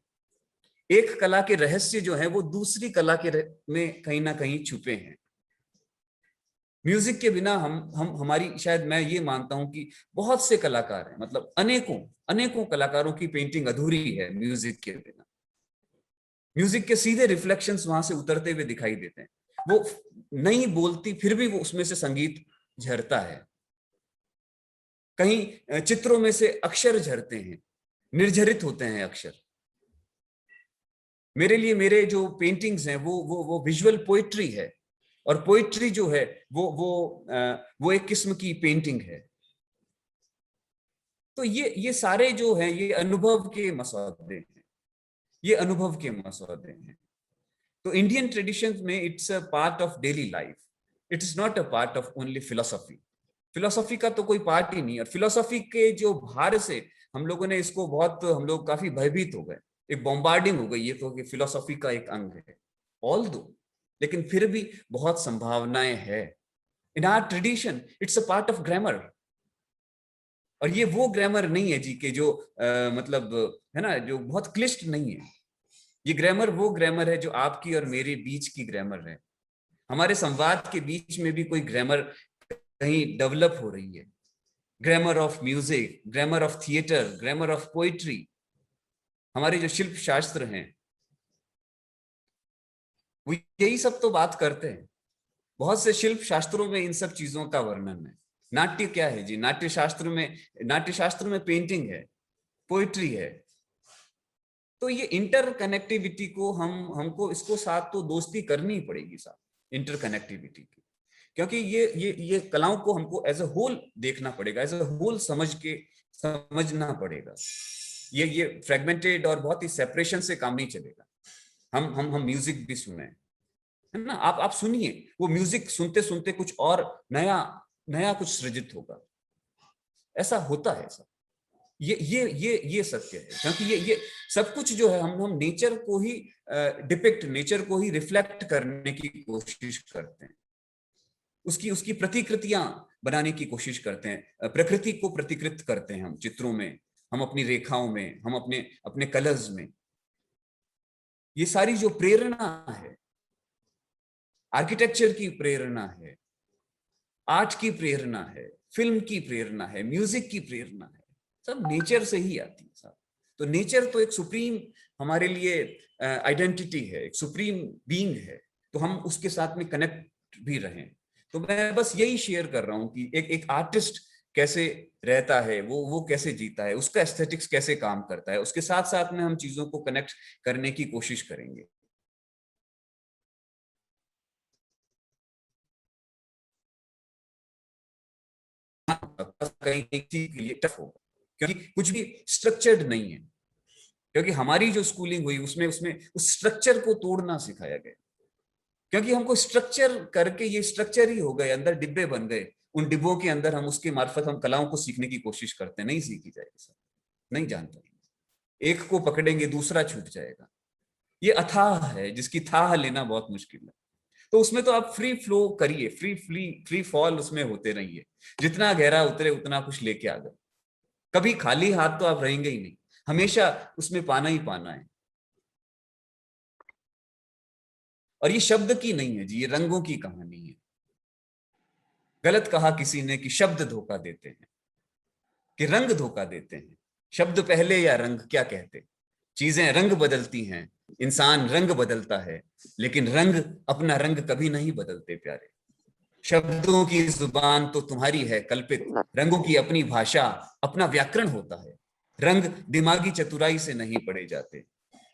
Speaker 3: एक कला के रहस्य जो है वो दूसरी कला के में कहीं ना कहीं छुपे हैं। म्यूजिक के बिना हम हमारी, शायद मैं ये मानता हूं कि बहुत से कलाकार हैं, मतलब अनेकों कलाकारों की पेंटिंग अधूरी है म्यूजिक के बिना। म्यूजिक के सीधे रिफ्लेक्शंस वहां से उतरते हुए दिखाई देते हैं, वो नहीं बोलती फिर भी वो उसमें से संगीत झरता है। कहीं चित्रों में से अक्षर झरते हैं, निर्झरित होते हैं अक्षर। मेरे लिए मेरे जो पेंटिंग्स हैं वो विजुअल पोइट्री है, और पोइट्री जो है वो एक किस्म की पेंटिंग है। तो ये सारे जो हैं ये अनुभव के मसौदे हैं, ये अनुभव के मसौदे हैं। तो इंडियन ट्रेडिशन में it's a part of daily life, it is not a part of only philosophy. Philosophy का तो कोई पार्ट ही नहीं, और फिलोसॉफी के जो भार से हम लोगों ने इसको हम लोग काफी भयभीत हो गए, एक बॉम्बार्डिंग हो गई ये तो कि फिलोसॉफी का एक अंग है। ऑल दो, लेकिन फिर भी बहुत संभावनाएं है। In our tradition it's a part of grammar, और ये वो ग्रामर नहीं है जी के जो मतलब है ना, जो बहुत क्लिष्ट नहीं है। ये ग्रामर वो ग्रामर है जो आपकी और मेरे बीच की ग्रामर है। हमारे संवाद के बीच में भी कोई ग्रामर कहीं डेवलप हो रही है। Grammar of music, grammar of theatre, grammar of poetry. हमारे जो शिल्प शास्त्र हैं वो यही सब तो बात करते हैं। बहुत से शिल्प शास्त्रों में इन सब चीजों का वर्णन है। नाट्य क्या है जी? नाट्य शास्त्र में पेंटिंग है, पोइट्री है। तो ये इंटरकनेक्टिविटी को हमको इसको साथ तो दोस्ती करनी पड़ेगी साथ, इंटरकनेक्टिविटी की, क्योंकि ये कलाओं को हमको एज अ होल देखना पड़ेगा, एज अ होल समझना पड़ेगा। ये फ्रेगमेंटेड और बहुत ही सेपरेशन से काम नहीं चलेगा। हम म्यूजिक भी सुने, है ना, आप सुनिए, वो म्यूजिक सुनते सुनते कुछ और नया कुछ सृजित होगा। ऐसा होता है सब। ये सत्य है, क्योंकि ये सब कुछ जो है हम नेचर को ही नेचर को ही रिफ्लेक्ट करने की कोशिश करते हैं, उसकी प्रतिकृतियां बनाने की कोशिश करते हैं, प्रकृति को प्रतिकृत करते हैं हम चित्रों में, हम अपनी रेखाओं में, हम अपने कलर्स में। ये सारी जो प्रेरणा है, आर्किटेक्चर की प्रेरणा है, आर्ट की प्रेरणा है, फिल्म की प्रेरणा है, म्यूजिक की प्रेरणा है, सब नेचर से ही आती है साहब। तो नेचर तो एक सुप्रीम हमारे लिए आइडेंटिटी है, एक सुप्रीम बीइंग है, तो हम उसके साथ में कनेक्ट भी रहें। तो मैं बस यही शेयर कर रहा हूं कि एक आर्टिस्ट कैसे रहता है, वो कैसे जीता है, उसका एस्थेटिक्स कैसे काम करता है, उसके साथ साथ में हम चीजों को कनेक्ट करने की कोशिश करेंगे। कहीं के लिए टफ होगा, क्योंकि कुछ भी स्ट्रक्चर्ड नहीं है, क्योंकि हमारी जो स्कूलिंग हुई उसमें उस स्ट्रक्चर को तोड़ना सिखाया गया, क्योंकि हमको स्ट्रक्चर करके ये स्ट्रक्चर ही हो गए, अंदर डिब्बे बन गए, उन डिब्बों के अंदर हम उसके मार्फत हम कलाओं को सीखने की कोशिश करते हैं। नहीं सीखी जाएगी सर, नहीं जान पाएंगे, एक को पकड़ेंगे दूसरा छूट जाएगा। ये अथाह है जिसकी थाह लेना बहुत मुश्किल है। तो उसमें तो आप फ्री फ्लो करिए, फ्री फॉल उसमें होते रहिए, जितना गहरा उतरे उतना कुछ लेके आ गए। कभी खाली हाथ तो आप रहेंगे ही नहीं, हमेशा उसमें पाना ही पाना है। और ये शब्द की नहीं है जी, ये रंगों की कहानी है। गलत कहा किसी ने कि शब्द धोखा देते हैं, कि रंग धोखा देते हैं। शब्द पहले या रंग, क्या कहते? चीजें रंग बदलती हैं, इंसान रंग बदलता है, लेकिन रंग अपना रंग कभी नहीं बदलते प्यारे। शब्दों की जुबान तो तुम्हारी है कल्पित, रंगों की अपनी भाषा, अपना व्याकरण होता है। रंग दिमागी चतुराई से नहीं पढ़े जाते,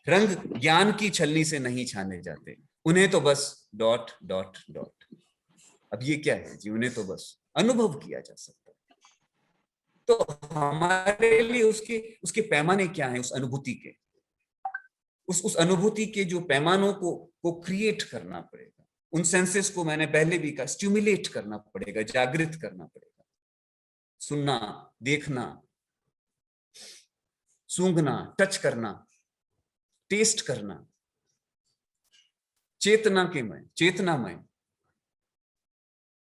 Speaker 3: रंग ज्ञान की छलनी से नहीं छाने जाते, उन्हें तो बस डॉट डॉट डॉट। अब ये क्या है जी? उन्हें तो बस अनुभव किया जा सकता है। तो हमारे लिए उसके पैमाने क्या है? उस अनुभूति के, उस अनुभूति के जो पैमानों को क्रिएट करना पड़ेगा। उन सेंसेस को मैंने पहले भी कहा, स्टिमुलेट करना पड़ेगा, जागृत करना पड़ेगा। सुनना, देखना, सूंघना, टच करना, टेस्ट करना, चेतनामय।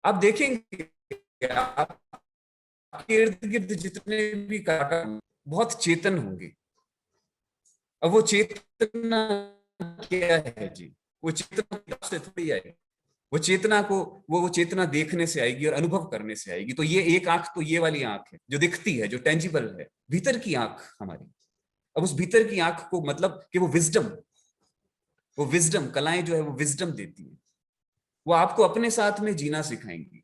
Speaker 3: आप देखेंगे आपके इर्द गिर्द जितने भी काका बहुत चेतन होंगे। अब वो चेतना क्या है जी? वो चेतना से थोड़ी आएगी, वो चेतना को वो चेतना देखने से आएगी और अनुभव करने से आएगी। तो ये एक आंख, तो ये वाली आंख है जो दिखती है, जो टेंजिबल है, भीतर की आंख हमारी। अब उस भीतर की आंख को मतलब कि वो विजडम कलाएं जो है वो विजडम देती है, वो आपको अपने साथ में जीना सिखाएंगी।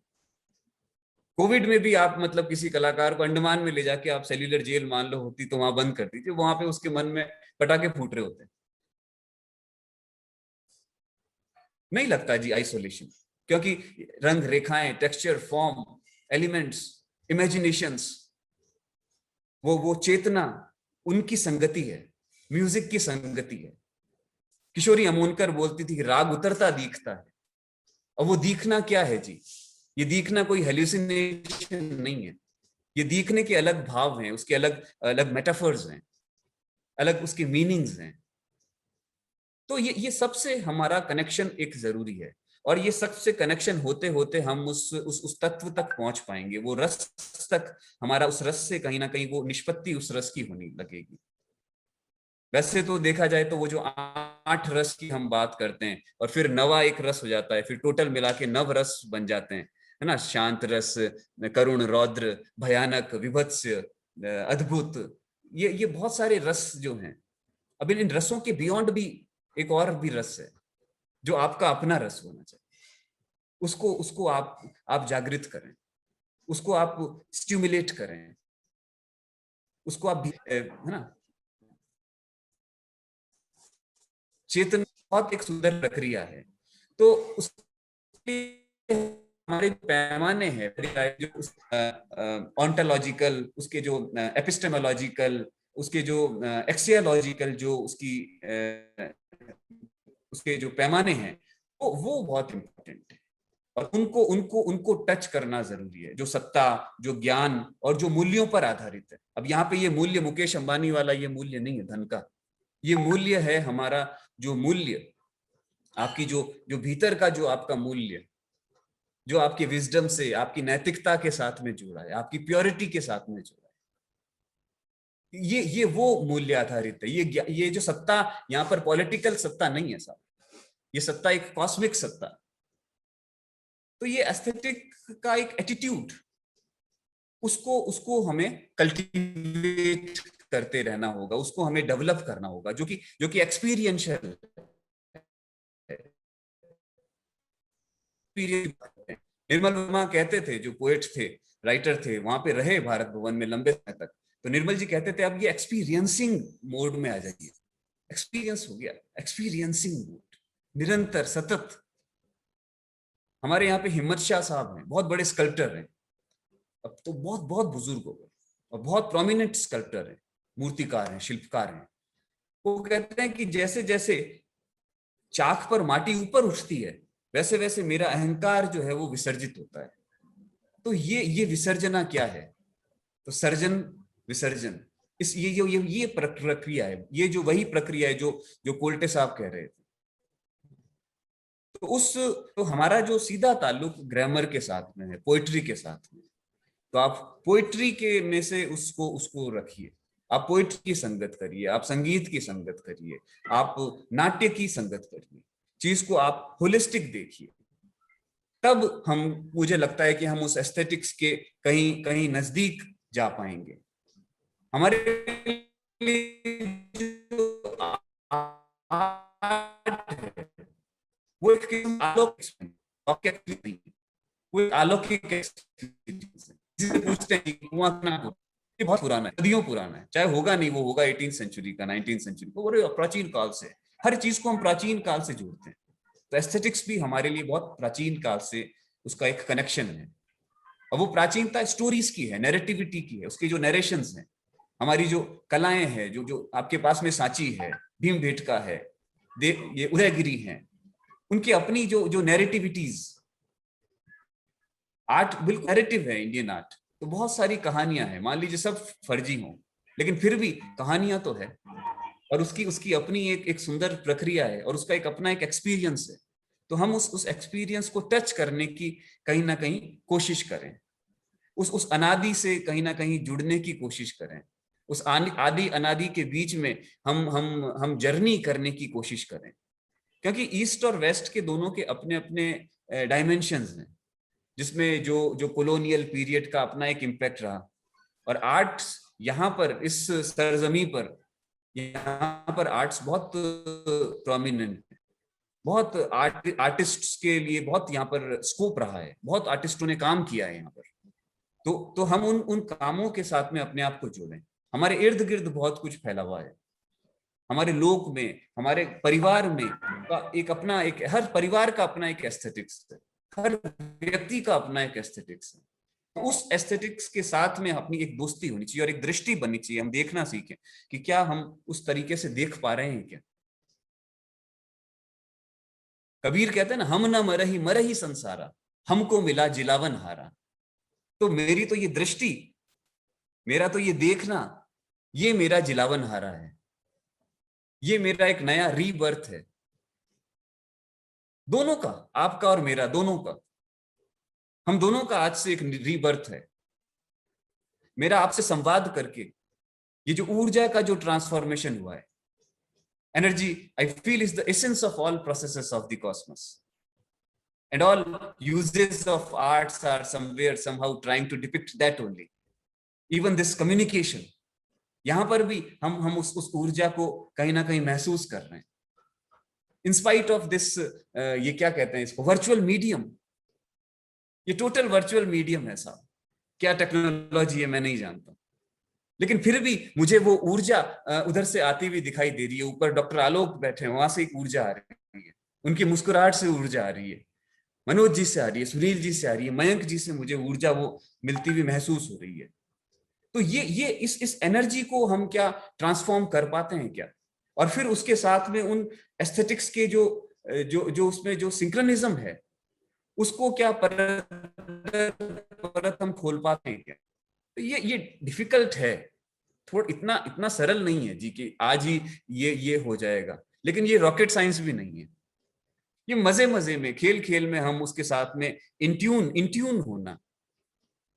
Speaker 3: कोविड में भी आप मतलब किसी कलाकार को अंडमान में ले जाके आप सेल्यूलर जेल मान लो होती तो वहां बंद कर दीजिए, वहां पे उसके मन में पटाखे फूट रहे होते हैं। नहीं लगता जी आइसोलेशन, क्योंकि रंग, रेखाएं, टेक्सचर, फॉर्म, एलिमेंट्स, इमेजिनेशंस, वो चेतना, उनकी संगति है, म्यूजिक की संगति है। किशोरी अमोनकर बोलती थी राग उतरता दिखता है। और वो दिखना क्या है जी? ये दिखना कोई हेल्यूसिनेशन नहीं है, ये दिखने के अलग भाव हैं, उसके अलग अलग मेटाफर्स हैं, अलग उसके मीनिंग्स हैं। तो ये सबसे हमारा कनेक्शन एक जरूरी है, और ये सबसे कनेक्शन होते होते हम उस तत्व तक पहुंच पाएंगे, वो रस तक, हमारा उस रस से कहीं ना कहीं वो निष्पत्ति उस रस की होने लगेगी। वैसे तो देखा जाए तो वो जो 8 रस की हम बात करते हैं और फिर नवा एक रस हो जाता है, फिर टोटल मिला के 9 रस बन जाते हैं, है ना? शांत रस, करुण, रौद्र, भयानक, विभत्स, अद्भुत, ये बहुत सारे रस जो हैं। अब इन रसों के बियॉन्ड भी एक और भी रस है जो आपका अपना रस होना चाहिए, उसको आप जागृत करें। उसको आप स्टिमुलेट करें, उसको आप है ना, चेतन बहुत एक सुंदर प्रक्रिया है। तो उसके हमारे पैमाने हैं जो ऑन्टोलॉजिकल, उसके जो एपिस्टेमोलॉजिकल, उसके जो एक्सियोलॉजिकल, जो उसके जो पैमाने हैं वो बहुत इंपॉर्टेंट है, और उनको उनको उनको टच करना जरूरी है, जो सत्ता, जो ज्ञान और जो मूल्यों पर आधारित है। अब यहाँ पे ये मूल्य मुकेश अंबानी वाला ये मूल्य नहीं है धन का, ये मूल्य है हमारा जो मूल्य, आपकी जो जो भीतर का जो आपका मूल्य, जो आपकी विजडम से, आपकी नैतिकता के साथ में जुड़ा है, आपकी प्योरिटी के साथ में जुड़ा है, ये वो मूल्य आधारित है। ये जो सत्ता यहाँ पर पॉलिटिकल सत्ता नहीं है साहब, ये सत्ता एक कॉस्मिक सत्ता। तो ये एस्थेटिक का एक एटीट्यूड, उसको उसको हमें कल्टीवेट करते रहना होगा, उसको हमें डेवलप करना होगा, जो कि एक्सपीरियंशियल है। निर्मल वर्मा कहते थे, जो पोएट थे, राइटर थे, वहां पे रहे भारत भवन में लंबे समय तक, तो निर्मल जी कहते थे अब ये एक्सपीरियंसिंग मोड में आ जाइए। एक्सपीरियंस हो गया, एक्सपीरियंसिंग मोड, निरंतर सतत। हमारे यहाँ पे हिम्मत शाह साहब हैं, बहुत बड़े स्कल्प्टर हैं, अब तो बहुत बहुत बुजुर्ग हो गए, और बहुत प्रोमिनेंट स्कल्प्टर हैं, मूर्तिकार हैं, शिल्पकार हैं। वो कहते हैं कि जैसे जैसे चाक पर माटी ऊपर उठती है, वैसे वैसे मेरा अहंकार जो है वो विसर्जित होता है। तो ये विसर्जना क्या है? तो सर्जन विसर्जन, इस ये प्रक्रिया है, ये जो वही प्रक्रिया है जो कोल्टे साहब कह रहे थे। तो हमारा जो सीधा ताल्लुक ग्रामर के साथ में है, पोइट्री के साथ में, तो आप पोइट्री के में से उसको रखिए, आप पोइट्री की संगत करिए, आप संगीत की संगत करिए, आप नाट्य की संगत करिए, चीज को आप होलिस्टिक देखिए, तब मुझे लगता है कि हम उस एस्थेटिक्स के कहीं कहीं नजदीक जा पाएंगे। हमारे वो एक अलौकिक एक्सपीरियंस है। जिसे पूछते हैं कुआं कितना, ये बहुत पुराना है, सदियों पुराना है, चाहे होगा नहीं, वो होगा 18th सेंचुरी का, 19th सेंचुरी का, प्राचीन काल से। हर चीज को हम प्राचीन काल से जोड़ते हैं, तो एस्थेटिक्स भी हमारे लिए बहुत प्राचीन काल से उसका एक कनेक्शन है। और वो प्राचीनता स्टोरीज की है, नैरेटिविटी की है, उसके जो नरेशंस हैं, हमारी जो कलाएं हैं, जो आपके पास में सांची है, भीमबेटका है, ये उदयगिरी है, उनकी अपनी जो नैरेटिविटीज, आर्ट बिल्कुल नैरेटिव है इंडियन आर्ट। तो बहुत सारी कहानियां हैं, मान लीजिए सब फर्जी हों, लेकिन फिर भी कहानियां तो है, और उसकी अपनी एक सुंदर प्रक्रिया है, और उसका एक अपना एक एक्सपीरियंस है। तो हम उस एक्सपीरियंस को टच करने की कहीं ना कहीं कोशिश करें, उस अनादि से कहीं ना कहीं जुड़ने की कोशिश करें, उस आदि अनादि के बीच में हम जर्नी करने की कोशिश करें, क्योंकि ईस्ट और वेस्ट के दोनों के अपने अपने डायमेंशंस हैं, जिसमें जो कॉलोनियल पीरियड का अपना एक इम्पैक्ट रहा, और आर्ट्स यहाँ पर इस सरजमी पर, यहाँ पर आर्ट्स बहुत प्रोमिनेंट है, बहुत आर्टिस्ट्स के लिए बहुत यहाँ पर स्कोप रहा है, बहुत आर्टिस्टों ने काम किया है यहाँ पर। तो हम उन कामों के साथ में अपने आप को जोड़ें। हमारे इर्द गिर्द बहुत कुछ फैला हुआ है, हमारे लोक में, हमारे परिवार में एक अपना, एक हर परिवार का अपना एक एस्थेटिक्स है, हर व्यक्ति का अपना एक एस्थेटिक्स है। तो उस एस्थेटिक्स के साथ में अपनी एक दोस्ती होनी चाहिए और एक दृष्टि बननी चाहिए। हम देखना सीखें कि क्या हम उस तरीके से देख पा रहे हैं क्या। कबीर कहते हैं ना, हम न मरही मरही संसारा, हमको मिला जिलावन हारा। तो मेरी तो ये दृष्टि, मेरा तो ये देखना, ये मेरा जिलावन हारा है, ये मेरा एक नया रीबर्थ है, दोनों का, आपका और मेरा, दोनों का, हम दोनों का आज से एक रीबर्थ है। मेरा आपसे संवाद करके ये जो ऊर्जा का जो ट्रांसफॉर्मेशन हुआ है, energy I feel is the essence of all processes of the Cosmos, and all uses of arts are somewhere somehow trying to depict that only. Even this communication, यहां पर भी हम उस ऊर्जा को कहीं ना कहीं महसूस कर रहे हैं, इन स्पाइट ऑफ दिस, ये क्या कहते हैं इसको, वर्चुअल मीडियम, ये टोटल वर्चुअल मीडियम है साहब। क्या टेक्नोलॉजी है मैं नहीं जानता, लेकिन फिर भी मुझे वो ऊर्जा उधर से आती हुई दिखाई दे रही है। ऊपर डॉक्टर आलोक बैठे हैं, वहां से एक ऊर्जा आ रही है, उनकी मुस्कुराहट से ऊर्जा आ रही है, मनोज जी से आ रही है, सुनील जी से आ रही है, मयंक जी से मुझे ऊर्जा वो मिलती हुई महसूस हो रही है। तो ये इस एनर्जी को हम क्या ट्रांसफॉर्म कर पाते हैं क्या? और फिर उसके साथ में उन एस्थेटिक्स के जो जो जो उसमें जो सिंक्रोनिज्म है, उसको क्या परत हम खोल पाते हैं क्या? तो ये डिफिकल्ट है, थोड़ा इतना इतना सरल नहीं है जी कि आज ही ये हो जाएगा। लेकिन ये रॉकेट साइंस भी नहीं है, ये मजे मजे में, खेल खेल में हम उसके साथ में इंट्यून होना।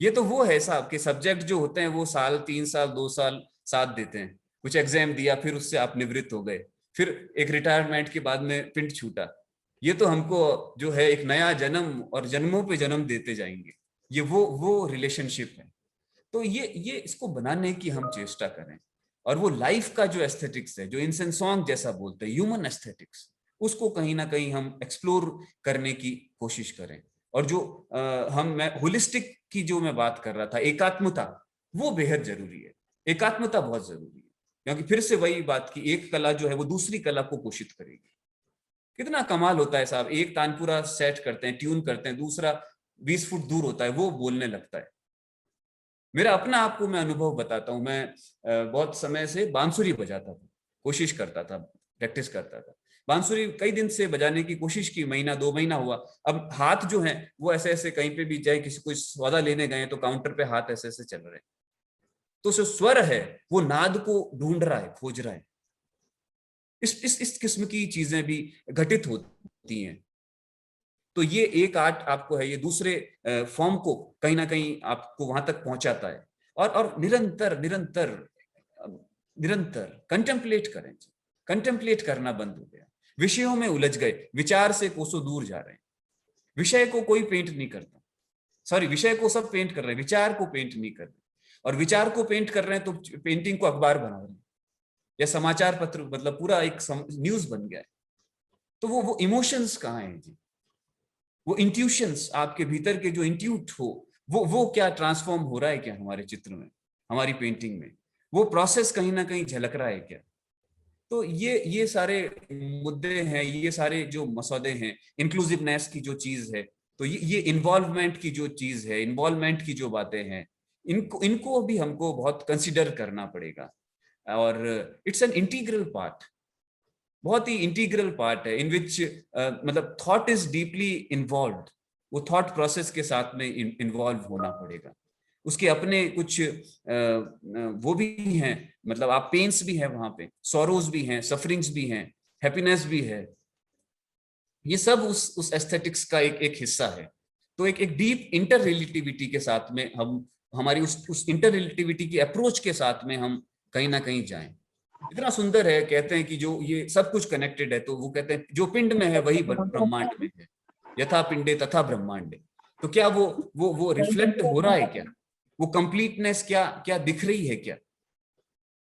Speaker 3: ये तो वो है साहब कि सब्जेक्ट जो होते हैं वो साल 3 साल 2 साल साथ देते हैं, कुछ एग्जाम दिया फिर उससे आप निवृत्त हो गए, फिर एक रिटायरमेंट के बाद में पिंड छूटा। ये तो हमको जो है एक नया जन्म और जन्मों पे जन्म देते जाएंगे, ये वो रिलेशनशिप है। तो ये इसको बनाने की हम चेष्टा करें, और वो लाइफ का जो एस्थेटिक्स है, जो इंसेंस सॉन्ग जैसा बोलते हैं ह्यूमन एस्थेटिक्स, उसको कहीं ना कहीं हम एक्सप्लोर करने की कोशिश करें। और जो मैं होलिस्टिक की जो मैं बात कर रहा था, एकात्मता, वो बेहद जरूरी है। एकात्मता बहुत जरूरी है, क्योंकि फिर से वही बात की एक कला जो है वो दूसरी कला को पोषित करेगी। कितना कमाल होता है साहब, एक तानपुरा सेट करते हैं, ट्यून करते हैं, दूसरा 20 फुट दूर होता है वो बोलने लगता है। मेरा अपना आपको मैं अनुभव बताता हूँ, मैं बहुत समय से बांसुरी बजाता था, कोशिश करता था, प्रैक्टिस करता था। बांसुरी कई दिन से बजाने की कोशिश की, महीना 2 महीना हुआ। अब हाथ जो है वो ऐसे ऐसे, कहीं पे भी जाए, किसी को सौदा लेने गए तो काउंटर पे हाथ ऐसे ऐसे चल रहे हैं। तो जो स्वर है वो नाद को ढूंढ रहा है, खोज रहा है। इस किस्म की चीजें भी घटित होती हैं। तो ये एक आर्ट आपको है, ये दूसरे फॉर्म को कहीं ना कहीं आपको वहां तक पहुंचाता है। और निरंतर निरंतर निरंतर कंटेम्पलेट करें। कंटेम्पलेट करना बंद हो गया, विषयों में उलझ गए, विचार से कोसों दूर जा रहे हैं। विषय को कोई पेंट नहीं करता, सॉरी, विषय को सब पेंट कर रहे हैं, विचार को पेंट नहीं कर रहे। और विचार को पेंट कर रहे हैं तो पेंटिंग को अखबार बना रहे हैं या समाचार पत्र, मतलब पूरा एक न्यूज बन गया है। तो वो इमोशंस कहाँ हैं जी? वो इंट्यूशंस आपके भीतर के जो इंट्यूट हो, वो क्या ट्रांसफॉर्म हो रहा है क्या हमारे चित्र में, हमारी पेंटिंग में? वो प्रोसेस कहीं ना कहीं झलक रहा है क्या? तो ये सारे मुद्दे हैं, ये सारे जो मसौदे हैं, इंक्लूसिवनेस की जो चीज है, तो ये इन्वॉल्वमेंट की जो चीज है, इन्वॉल्वमेंट की जो बातें हैं, इनको भी हमको बहुत कंसिडर करना पड़ेगा। और इट्स एन इंटीग्रल पार्ट, बहुत ही इंटीग्रल पार्ट है, इन विच मतलब थॉट इज डीपली इन्वॉल्व्ड। वो थॉट प्रोसेस के साथ में इन्वॉल्व होना पड़ेगा। उसके अपने कुछ वो भी हैं, मतलब आप पेन्स भी है वहां पे, सॉरोज भी हैं, सफरिंग्स भी हैं, हैप्पीनेस भी है। ये सब उस एस्थेटिक्स का एक हिस्सा है। तो एक डीप इंटर रिलेटिविटी के साथ में हम, हमारी उस इंटर रिलेटिविटी की अप्रोच के साथ में हम कहीं ना कहीं जाएं। इतना सुंदर है, कहते हैं कि जो ये सब कुछ कनेक्टेड है, तो वो कहते हैं जो पिंड में है वही ब्रह्मांड में है, यथा पिंडे तथा ब्रह्मांडे। तो क्या वो रिफ्लेक्ट हो रहा है क्या? वो कंप्लीटनेस क्या क्या दिख रही है क्या?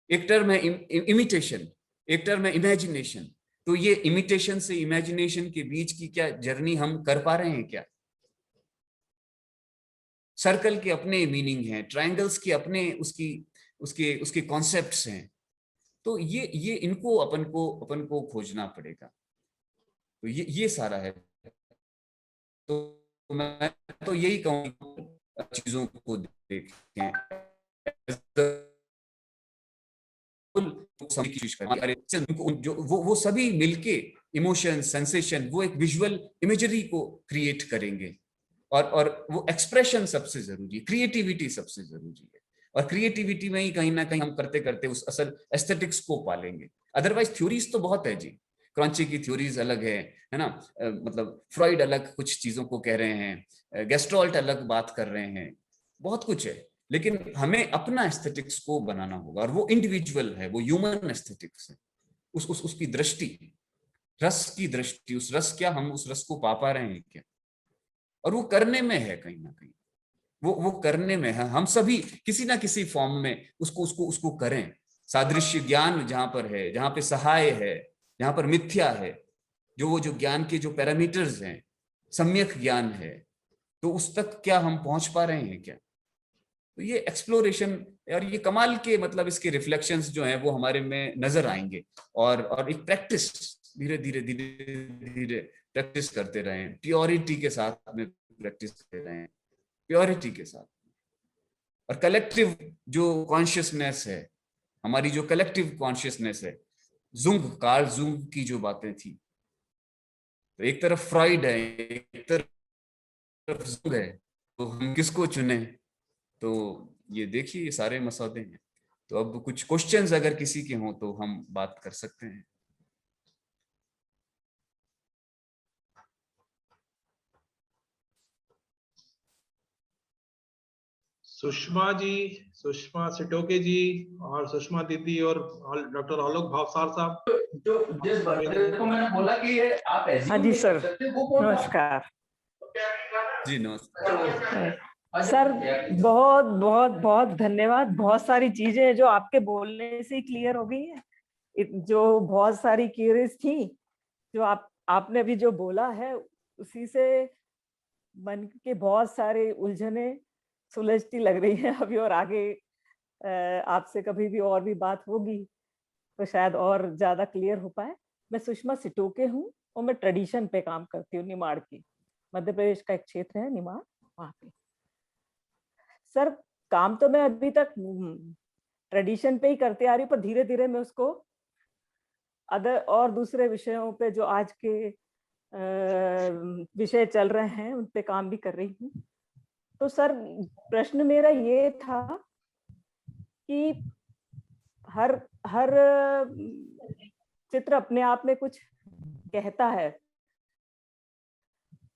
Speaker 3: एक टर्म है इमिटेशन, एक टर्म है इमेजिनेशन। तो ये इमिटेशन से इमेजिनेशन के बीच की क्या जर्नी हम कर पा रहे हैं क्या? सर्कल के अपने मीनिंग है, ट्रायंगल्स के अपने उसकी उसके उसके कॉन्सेप्ट्स हैं। तो ये इनको अपन को खोजना पड़ेगा। तो ये सारा है। तो मैं तो यही कहूँगा, चीजों को देखें, समझने की कोशिश करें। जो वो सभी मिलके इमोशन, सेंसेशन, वो एक विजुअल इमेजरी को क्रिएट करेंगे। और वो एक्सप्रेशन सबसे जरूरी है, क्रिएटिविटी सबसे जरूरी है। और क्रिएटिविटी में ही कहीं ना कहीं हम करते करते उस असल एस्थेटिक्स को पालेंगे। अदरवाइज थ्योरीज तो बहुत है जी, क्रॉन्ची की थ्योरीज अलग है ना, मतलब फ्रॉइड अलग कुछ चीजों को कह रहे हैं, गेस्ट्रॉल्ट अलग बात कर रहे हैं, बहुत कुछ है। लेकिन हमें अपना एस्थेटिक्स को बनाना होगा, और वो इंडिविजुअल है, वो ह्यूमन एस्थेटिक्स है। उसकी दृष्टि, रस की दृष्टि, उस रस, क्या हम उस रस को पा रहे हैं क्या? और वो करने में है, कहीं ना कहीं वो करने में है। हम सभी किसी ना किसी फॉर्म में उसको करें। सादृश्य ज्ञान जहां पर है, जहां पे सहाय है, जहां पर मिथ्या है, वो जो ज्ञान के जो पैरामीटर्स हैं, सम्यक ज्ञान है, तो उस तक क्या हम पहुंच पा रहे हैं क्या? तो ये एक्सप्लोरेशन और ये कमाल के मतलब इसके रिफ्लेक्शंस जो हैं वो हमारे में नजर आएंगे। और एक प्रैक्टिस, धीरे धीरे धीरे धीरे प्रैक्टिस करते रहें, प्योरिटी के साथ में प्रैक्टिस करते रहें, प्योरिटी के साथ। और कलेक्टिव जो कॉन्शियसनेस है, हमारी जो कलेक्टिव कॉन्शियसनेस है, कार्ल जुंग की जो बातें थी, तो एक तरफ फ्रॉइड है, एक तरफ जुंग है, तो हम किसको चुने? तो ये देखिए, ये सारे मसौदे हैं। तो अब कुछ क्वेश्चंस अगर किसी के हों तो हम बात कर सकते हैं।
Speaker 1: सुषमा जी, सुषमा सिटोके जी और सुषमा दीदी और डॉक्टर आलोक भावसार साहब,
Speaker 4: जो जिस बंदे को मैंने बोला कि ये आप ऐसे
Speaker 5: हाँ जी सर,
Speaker 4: वो कौन था?
Speaker 5: नमस्कार
Speaker 3: जी नमस्कार।
Speaker 5: सर। बहुत बहुत बहुत धन्यवाद। बहुत सारी चीजें जो आपके बोलने से क्लियर हो गई हैं, जो बहुत सारी क्यूरीज थी, जो आपने अभी जो बोला है उसी से मन के बहुत सारे उलझने सुलझती लग रही हैं अभी। और आगे आपसे कभी भी और भी बात होगी तो शायद और ज्यादा क्लियर हो पाए। मैं सुषमा सिटोके हूँ और मैं ट्रेडिशन पे काम करती हूँ, निमाड़ की। मध्य प्रदेश का एक क्षेत्र है निमाड़, वहाँ पे। सर, काम तो मैं अभी तक ट्रेडिशन पे ही करते आ रही हूँ, पर धीरे धीरे मैं उसको अदर और दूसरे विषयों पे जो आज के विषय चल रहे हैं उन पे काम भी कर रही हूँ। तो सर, प्रश्न मेरा ये था कि हर हर चित्र अपने आप में कुछ कहता है,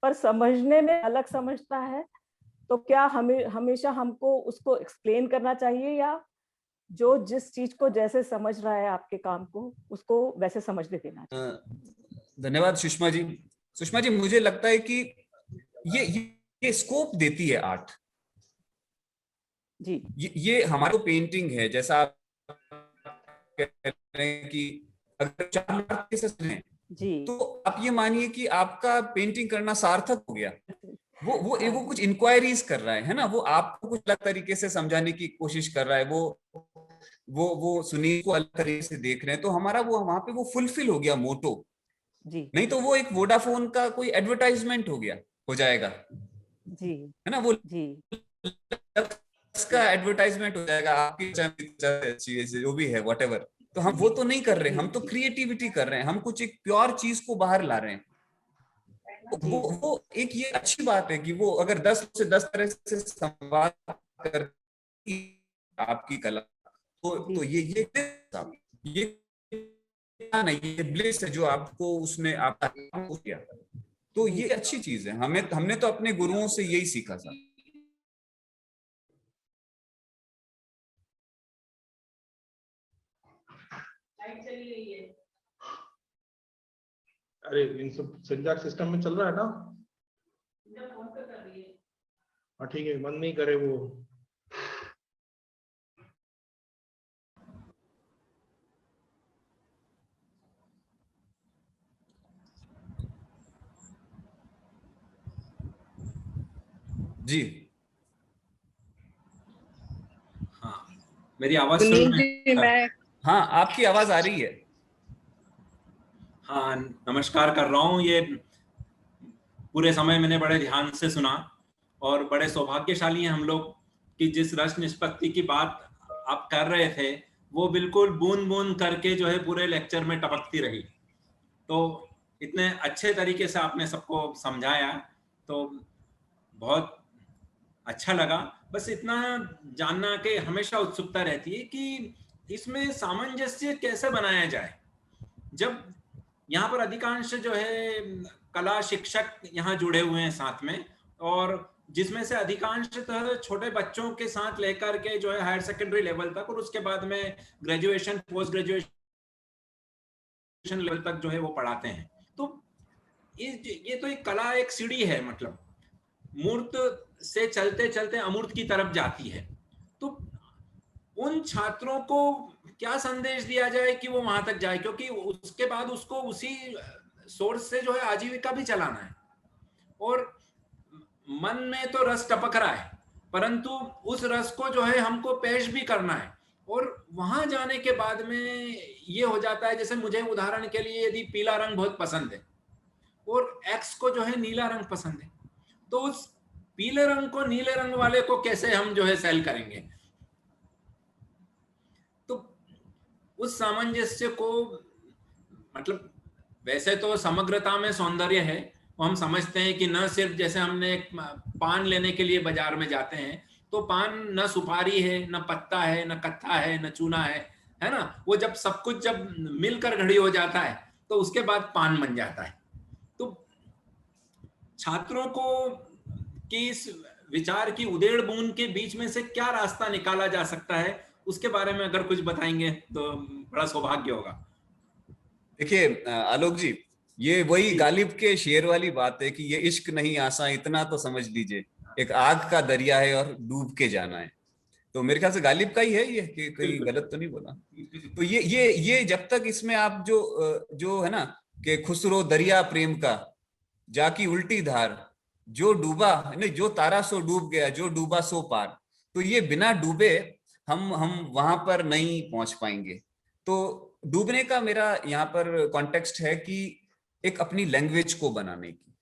Speaker 5: पर समझने में अलग समझता है। तो क्या हमेशा हमको उसको एक्सप्लेन करना चाहिए, या जो जिस चीज को जैसे समझ रहा है आपके काम को, उसको वैसे समझने देना चाहिए?
Speaker 3: धन्यवाद सुषमा जी। सुषमा जी, मुझे लगता है कि ये स्कोप देती है आर्ट
Speaker 5: जी।
Speaker 3: ये हमारी पेंटिंग है, जैसा आप कह रहे हैं कि अगर 4 लाख के सच
Speaker 5: जी,
Speaker 3: तो आप ये मानिए कि आपका पेंटिंग करना सार्थक हो गया। वो कुछ इंक्वायरीज कर रहा है ना, वो आपको कुछ अलग तरीके से समझाने की कोशिश कर रहा है, वो सुनील को अलग तरीके से देख रहे हैं, तो हमारा वो वहां पे वो फुलफिल हो गया मोटो।
Speaker 5: जी,
Speaker 3: नहीं तो वो एक वोडाफोन का कोई एडवर्टाइजमेंट हो जाएगा,
Speaker 5: जी,
Speaker 3: है ना, वो
Speaker 5: जी,
Speaker 3: इसका एडवर्टाइजमेंट हो जाएगा, आपकी अच्छी जो भी है व्हाटएवर। तो हम वो तो नहीं कर रहे, हम तो क्रिएटिविटी कर रहे हैं, हम कुछ एक प्योर चीज को बाहर ला रहे हैं। वो एक ये अच्छी बात है कि वो अगर 10 से 10 तरह से संवाद कर आपकी कला, तो ये नहीं, ये ब्लिस है जो आपको उसने आपका किया। तो ये अच्छी चीज है। हमने तो अपने गुरुओं से यही सीखा था।
Speaker 1: अरे इन सब संजाक सिस्टम में चल रहा है ना? हाँ ठीक है, बंद नहीं करे वो।
Speaker 3: जी
Speaker 4: हाँ, मेरी आवाज सुन रहे हैं?
Speaker 3: हाँ, आपकी आवाज आ रही है।
Speaker 4: हाँ, नमस्कार कर रहा हूँ। ये पूरे समय मैंने बड़े ध्यान से सुना और बड़े सौभाग्यशाली हैं हम लोग कि जिस रस निष्पत्ति की बात आप कर रहे थे वो बिल्कुल बूंद बूंद करके जो है पूरे लेक्चर में टपकती रही। तो इतने अच्छे तरीके से आपने सबको समझाया, तो बहुत अच्छा लगा। बस इतना जानना कि हमेशा उत्सुकता रहती है कि इसमें सामंजस्य कैसे बनाया जाए। जब यहाँ पर अधिकांश जो है कला शिक्षक यहाँ जुड़े हुए हैं साथ में, और जिसमें से अधिकांश छोटे बच्चों के साथ लेकर के जो है हायर सेकेंडरी लेवल तक, और उसके बाद में ग्रेजुएशन पोस्ट ग्रेजुएशन लेवल तक जो है वो पढ़ाते हैं। तो ये तो एक कला, एक सीढ़ी है, मतलब मूर्त से चलते चलते अमूर्त की तरफ जाती है। तो उन छात्रों को क्या संदेश दिया जाए कि वो वहां तक जाए, क्योंकि उसके बाद उसको उसी सोर्स से जो है आजीविका भी चलाना है। और मन में तो रस टपक रहा है, परंतु उस रस को जो है हमको पेश भी करना है। और वहां जाने के बाद में ये हो जाता है, जैसे मुझे उदाहरण के लिए यदि पीला रंग बहुत पसंद है और एक्स को जो है नीला रंग पसंद है, तो उस पीले रंग को नीले रंग वाले को कैसे हम जो है सेल करेंगे? तो उस सामंजस्य को, मतलब वैसे तो समग्रता में सौंदर्य है, हम समझते हैं कि न सिर्फ जैसे हमने एक पान लेने के लिए बाजार में जाते हैं तो पान न सुपारी है, न पत्ता है, न कत्था है, न चूना है ना? वो जब सब कुछ जब मिलकर घड़ी हो जाता है तो उसके बाद पान बन जाता है। तो छात्रों को कि इस विचार की उधेड़ बूंद के बीच में से क्या रास्ता निकाला जा सकता है, उसके बारे में अगर कुछ बताएंगे तो बड़ा सौभाग्य होगा।
Speaker 3: देखिए आलोक जी, ये वही गालिब के शेर वाली बात है कि ये इश्क नहीं आसान, इतना तो समझ लीजिए, एक आग का दरिया है और डूब के जाना है। तो मेरे ख्याल से गालिब का ही है ये, कि कहीं गलत तो नहीं बोला। तो ये जब तक इसमें आप जो है ना कि खुसरो दरिया प्रेम का जाकी उल्टी धार, जो डूबा नहीं, जो तारा सो डूब गया, जो डूबा सो पार, तो ये बिना डूबे हम वहां पर नहीं पहुंच पाएंगे। तो डूबने का मेरा यहाँ पर कॉन्टेक्स्ट है कि एक अपनी लैंग्वेज को बनाने की।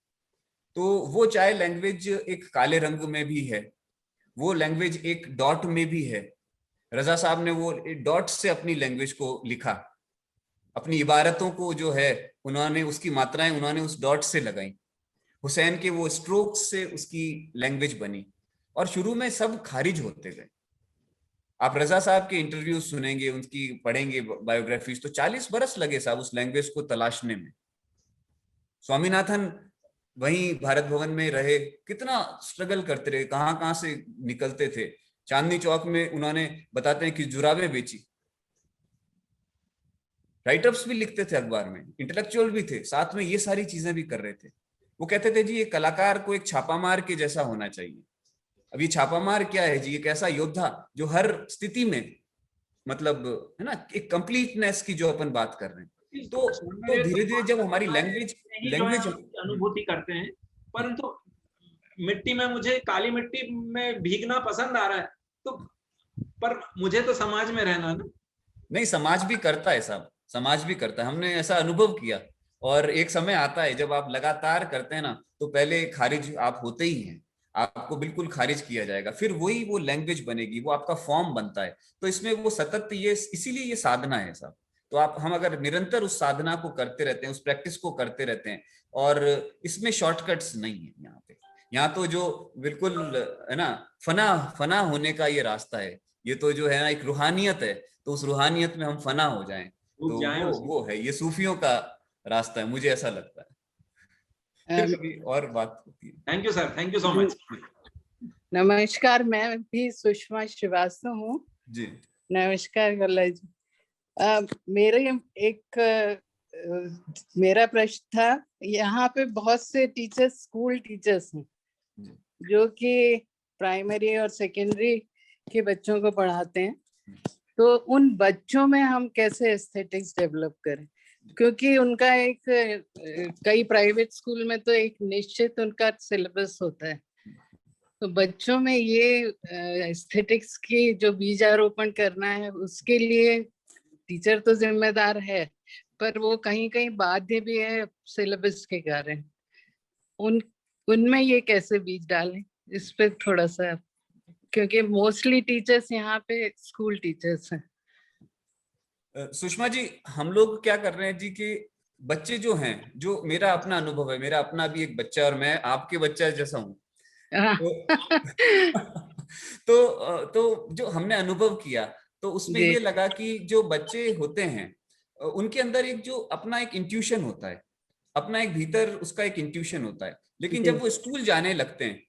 Speaker 3: तो वो चाहे लैंग्वेज एक काले रंग में भी है, वो लैंग्वेज एक डॉट में भी है। रजा साहब ने वो डॉट से अपनी लैंग्वेज को लिखा, अपनी इबारतों को जो है उन्होंने, उसकी मात्राएं उन्होंने उस डॉट से लगाई। हुसैन के वो स्ट्रोक से उसकी लैंग्वेज बनी, और शुरू में सब खारिज होते गए। आप रजा साहब के इंटरव्यू सुनेंगे, उनकी पढ़ेंगे बायोग्राफीज, तो 40 बरस लगे साहब उस लैंग्वेज को तलाशने में। स्वामीनाथन वहीं भारत भवन में रहे, कितना स्ट्रगल करते रहे, कहां से निकलते थे। चांदनी चौक में उन्होंने, बताते हैं कि जुराबें बेची, राइटअप्स भी लिखते थे अखबार में, इंटेलेक्चुअल भी थे, साथ में ये सारी चीजें भी कर रहे थे। वो कहते थे जी ये कलाकार को एक छापामार के जैसा होना चाहिए। अब ये छापामार क्या है जी? एक ऐसा योद्धा जो हर स्थिति में, मतलब है ना, एक कंप्लीटनेस की जो अपन बात कर रहे हैं। तो धीरे धीरे जब हमारी लैंग्वेज
Speaker 4: अनुभूति करते हैं, परंतु मिट्टी में, मुझे काली मिट्टी में भीगना पसंद आ रहा है, तो पर मुझे तो समाज में रहना ना।
Speaker 3: नहीं, समाज भी करता है साहब, समाज भी करता है, हमने ऐसा अनुभव किया। और एक समय आता है जब आप लगातार करते हैं ना, तो पहले खारिज आप होते ही हैं, आपको बिल्कुल खारिज किया जाएगा, फिर वही वो लैंग्वेज बनेगी, वो आपका फॉर्म बनता है। तो इसमें वो सतत, ये इसीलिए ये साधना है साहब। तो हम अगर निरंतर उस साधना को करते रहते हैं, उस प्रैक्टिस को करते रहते हैं, और इसमें शॉर्टकट्स नहीं है यहाँ पे। यहाँ तो जो बिल्कुल है ना, फना होने का ये रास्ता है। ये तो जो है ना एक रूहानियत है, तो उस रूहानियत में हम फना हो जाएं, तो वो है, ये सूफियों का रास्ता है, मुझे ऐसा लगता है। फिर कभी और बात होती है।
Speaker 4: Thank you sir, thank you so much.
Speaker 6: नमस्कार, मैं भी सुषमा श्रीवास्तव हूँ
Speaker 3: जी।
Speaker 6: नमस्कार गल्ला जी। मेरा प्रश्न था, यहाँ पे बहुत से टीचर्स, स्कूल टीचर्स हैं जो कि प्राइमरी और सेकेंडरी के बच्चों को पढ़ाते हैं, तो उन बच्चों में हम कैसे एस्थेटिक्स डेवलप करें? क्योंकि उनका कई प्राइवेट स्कूल में तो एक निश्चित उनका सिलेबस होता है, तो बच्चों में ये एस्थेटिक्स की जो बीजारोपण करना है, उसके लिए टीचर तो जिम्मेदार है, पर वो कहीं कहीं बाध्य भी है सिलेबस के कारण। उनमें ये कैसे बीज डालें, इस पे थोड़ा सा, क्योंकि मोस्टली टीचर्स यहाँ पे स्कूल टीचर्स हैं।
Speaker 3: सुषमा जी, हम लोग क्या कर रहे हैं जी कि बच्चे जो हैं, जो मेरा अपना अनुभव है, मेरा अपना भी एक बच्चा, और मैं आपके बच्चा जैसा हूँ, तो जो हमने अनुभव किया, तो उसमें ये लगा कि जो बच्चे होते हैं उनके अंदर एक जो अपना एक इंट्यूशन होता है, अपना एक भीतर उसका एक इंट्यूशन होता है, लेकिन जब वो स्कूल जाने लगते हैं,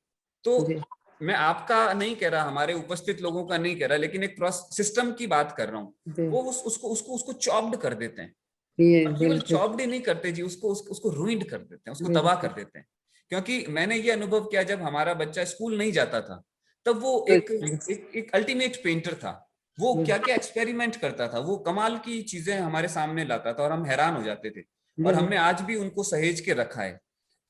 Speaker 3: तो मैं आपका नहीं कह रहा, हमारे उपस्थित लोगों का नहीं कह रहा, लेकिन एक सिस्टम की बात कर रहा हूँ, वो उसको चॉप्ड कर देते हैं। केवल चॉप्ड ही नहीं करते जी, उसको रूइंड कर देते हैं, उसको तबाह कर देते हैं। क्योंकि मैंने ये अनुभव किया, जब हमारा बच्चा स्कूल नहीं जाता था, तब वो एक अल्टीमेट पेंटर था। वो क्या क्या एक्सपेरिमेंट करता था, वो कमाल की चीजें हमारे सामने लाता था, और हम हैरान हो जाते थे, और हमने आज भी उनको सहेज के रखा है।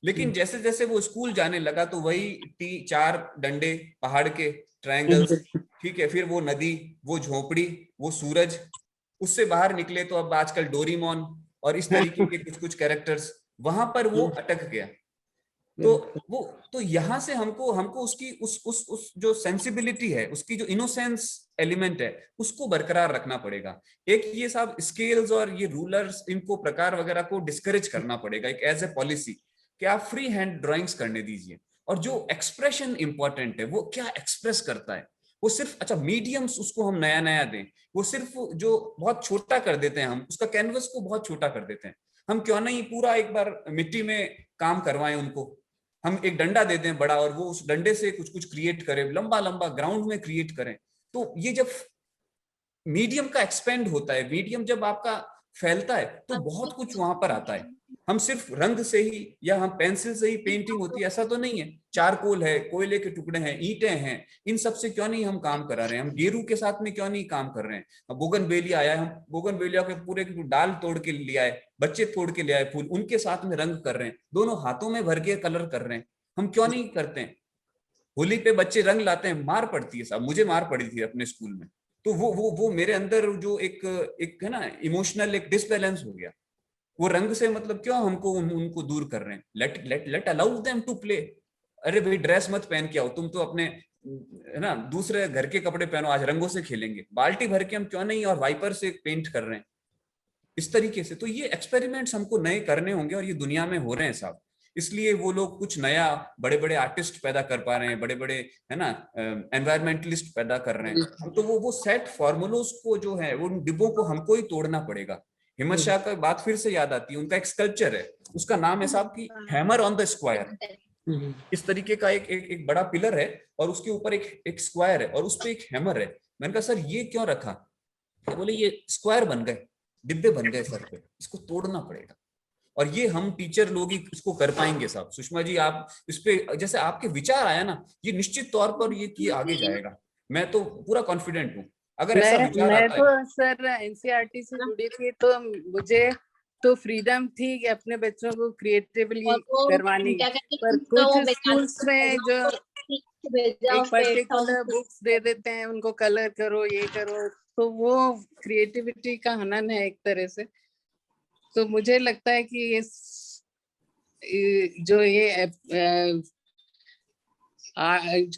Speaker 3: लेकिन जैसे जैसे वो स्कूल जाने लगा, तो वही 4 डंडे पहाड़ के ट्रायंगल्स, ठीक है, फिर वो नदी, वो झोपड़ी, वो सूरज, उससे बाहर निकले तो अब आजकल डोरीमोन और इस तरीके के कुछ कुछ कैरेक्टर्स, वहां पर वो अटक गया। तो यहाँ से हमको उसकी उस जो सेंसिबिलिटी है, उसकी जो इनोसेंस एलिमेंट है, उसको बरकरार रखना पड़ेगा। एक ये सब स्केल्स और ये रूलर्स, इनको प्रकार वगैरह को डिस्करेज करना पड़ेगा एक एज ए पॉलिसी, कि आप फ्री हैंड ड्राइंग्स करने दीजिए। और जो एक्सप्रेशन इंपॉर्टेंट है, वो क्या एक्सप्रेस करता है, वो सिर्फ, अच्छा मीडियम्स उसको हम नया नया दें, वो सिर्फ जो बहुत छोटा कर देते हैं, हम उसका कैनवस को बहुत छोटा कर देते हैं। हम क्यों नहीं पूरा एक बार मिट्टी में काम करवाएं उनको, हम एक डंडा दे दें बड़ा, और वो उस डंडे से कुछ कुछ क्रिएट करें, लंबा लंबा ग्राउंड में क्रिएट करें। तो ये जब मीडियम का एक्सपेंड होता है, मीडियम जब आपका फैलता है, तो बहुत कुछ वहां पर आता है। हम सिर्फ रंग से ही या हम पेंसिल से ही पेंटिंग होती है ऐसा तो नहीं है। चारकोल है, कोयले के टुकड़े हैं, ईंटें हैं, इन सब से क्यों नहीं हम काम करा रहे हैं? हम गेरू के साथ में क्यों नहीं काम कर रहे हैं? बोगनवेलिया आया, हम बोगनवेलिया के पूरे डाल तोड़ के ले आए, बच्चे तोड़ के ले आए फूल, उनके साथ में रंग कर रहे हैं, दोनों हाथों में भर के कलर कर रहे हैं। हम क्यों नहीं करते हैं? होली पे बच्चे रंग लाते हैं, मार पड़ती है साहब, मुझे मार पड़ी थी अपने स्कूल में। तो वो मेरे अंदर जो एक है ना इमोशनल एक डिसबैलेंस हो गया। वो रंग से मतलब क्यों हमको उनको दूर कर रहे हैं? Let allow them to play. अरे भाई ड्रेस मत पहन के आओ, तुम तो अपने है ना दूसरे घर के कपड़े पहनो, आज रंगों से खेलेंगे। बाल्टी भर के हम क्यों नहीं और वाइपर से पेंट कर रहे हैं इस तरीके से? तो ये एक्सपेरिमेंट्स हमको नए करने होंगे, और ये दुनिया में हो रहे हैं साहब। इसलिए वो लोग कुछ नया बड़े बड़े आर्टिस्ट पैदा कर पा रहे हैं, बड़े बड़े है ना एनवायरमेंटलिस्ट पैदा कर रहे हैं। हम तो वो सेट फॉर्मूलोस को जो है, वो डिब्बों को हमको ही तोड़ना पड़ेगा। हिम्मत शाह का बात फिर से याद आती है, उनका एक स्कल्पचर है, उसका नाम है साहब की हैमर ऑन द स्क्वायर। इस तरीके का एक बड़ा पिलर है, और उसके ऊपर एक स्क्वायर है, और उस पर एक हैमर है। मैंने कहा सर ये क्यों रखा? बोले ये स्क्वायर बन गए, डिब्बे बन गए सर पे, इसको तोड़ना पड़ेगा। और ये हम टीचर लोग ही इसको कर पाएंगे साहब। सुषमा जी आप इस पे जैसे आपके विचार आया ना, ये निश्चित तौर पर ये आगे जाएगा, मैं तो पूरा कॉन्फिडेंट हूँ। अगर ऐसा विचार
Speaker 6: मैं
Speaker 3: आता
Speaker 6: तो
Speaker 3: है,
Speaker 6: सर एनसीईआरटी से जुड़ी थी, तो मुझे तो फ्रीडम थी कि अपने बच्चों को क्रिएटिवली करवाने की, पर कुछ स्कूल्स में जो एक पर्टिकुलर बुक्स दे देते हैं, उनको कलर करो, ये करो, तो वो क्रिएटिविटी का हनन है एक तरह से। तो मुझे लगता है कि जो ये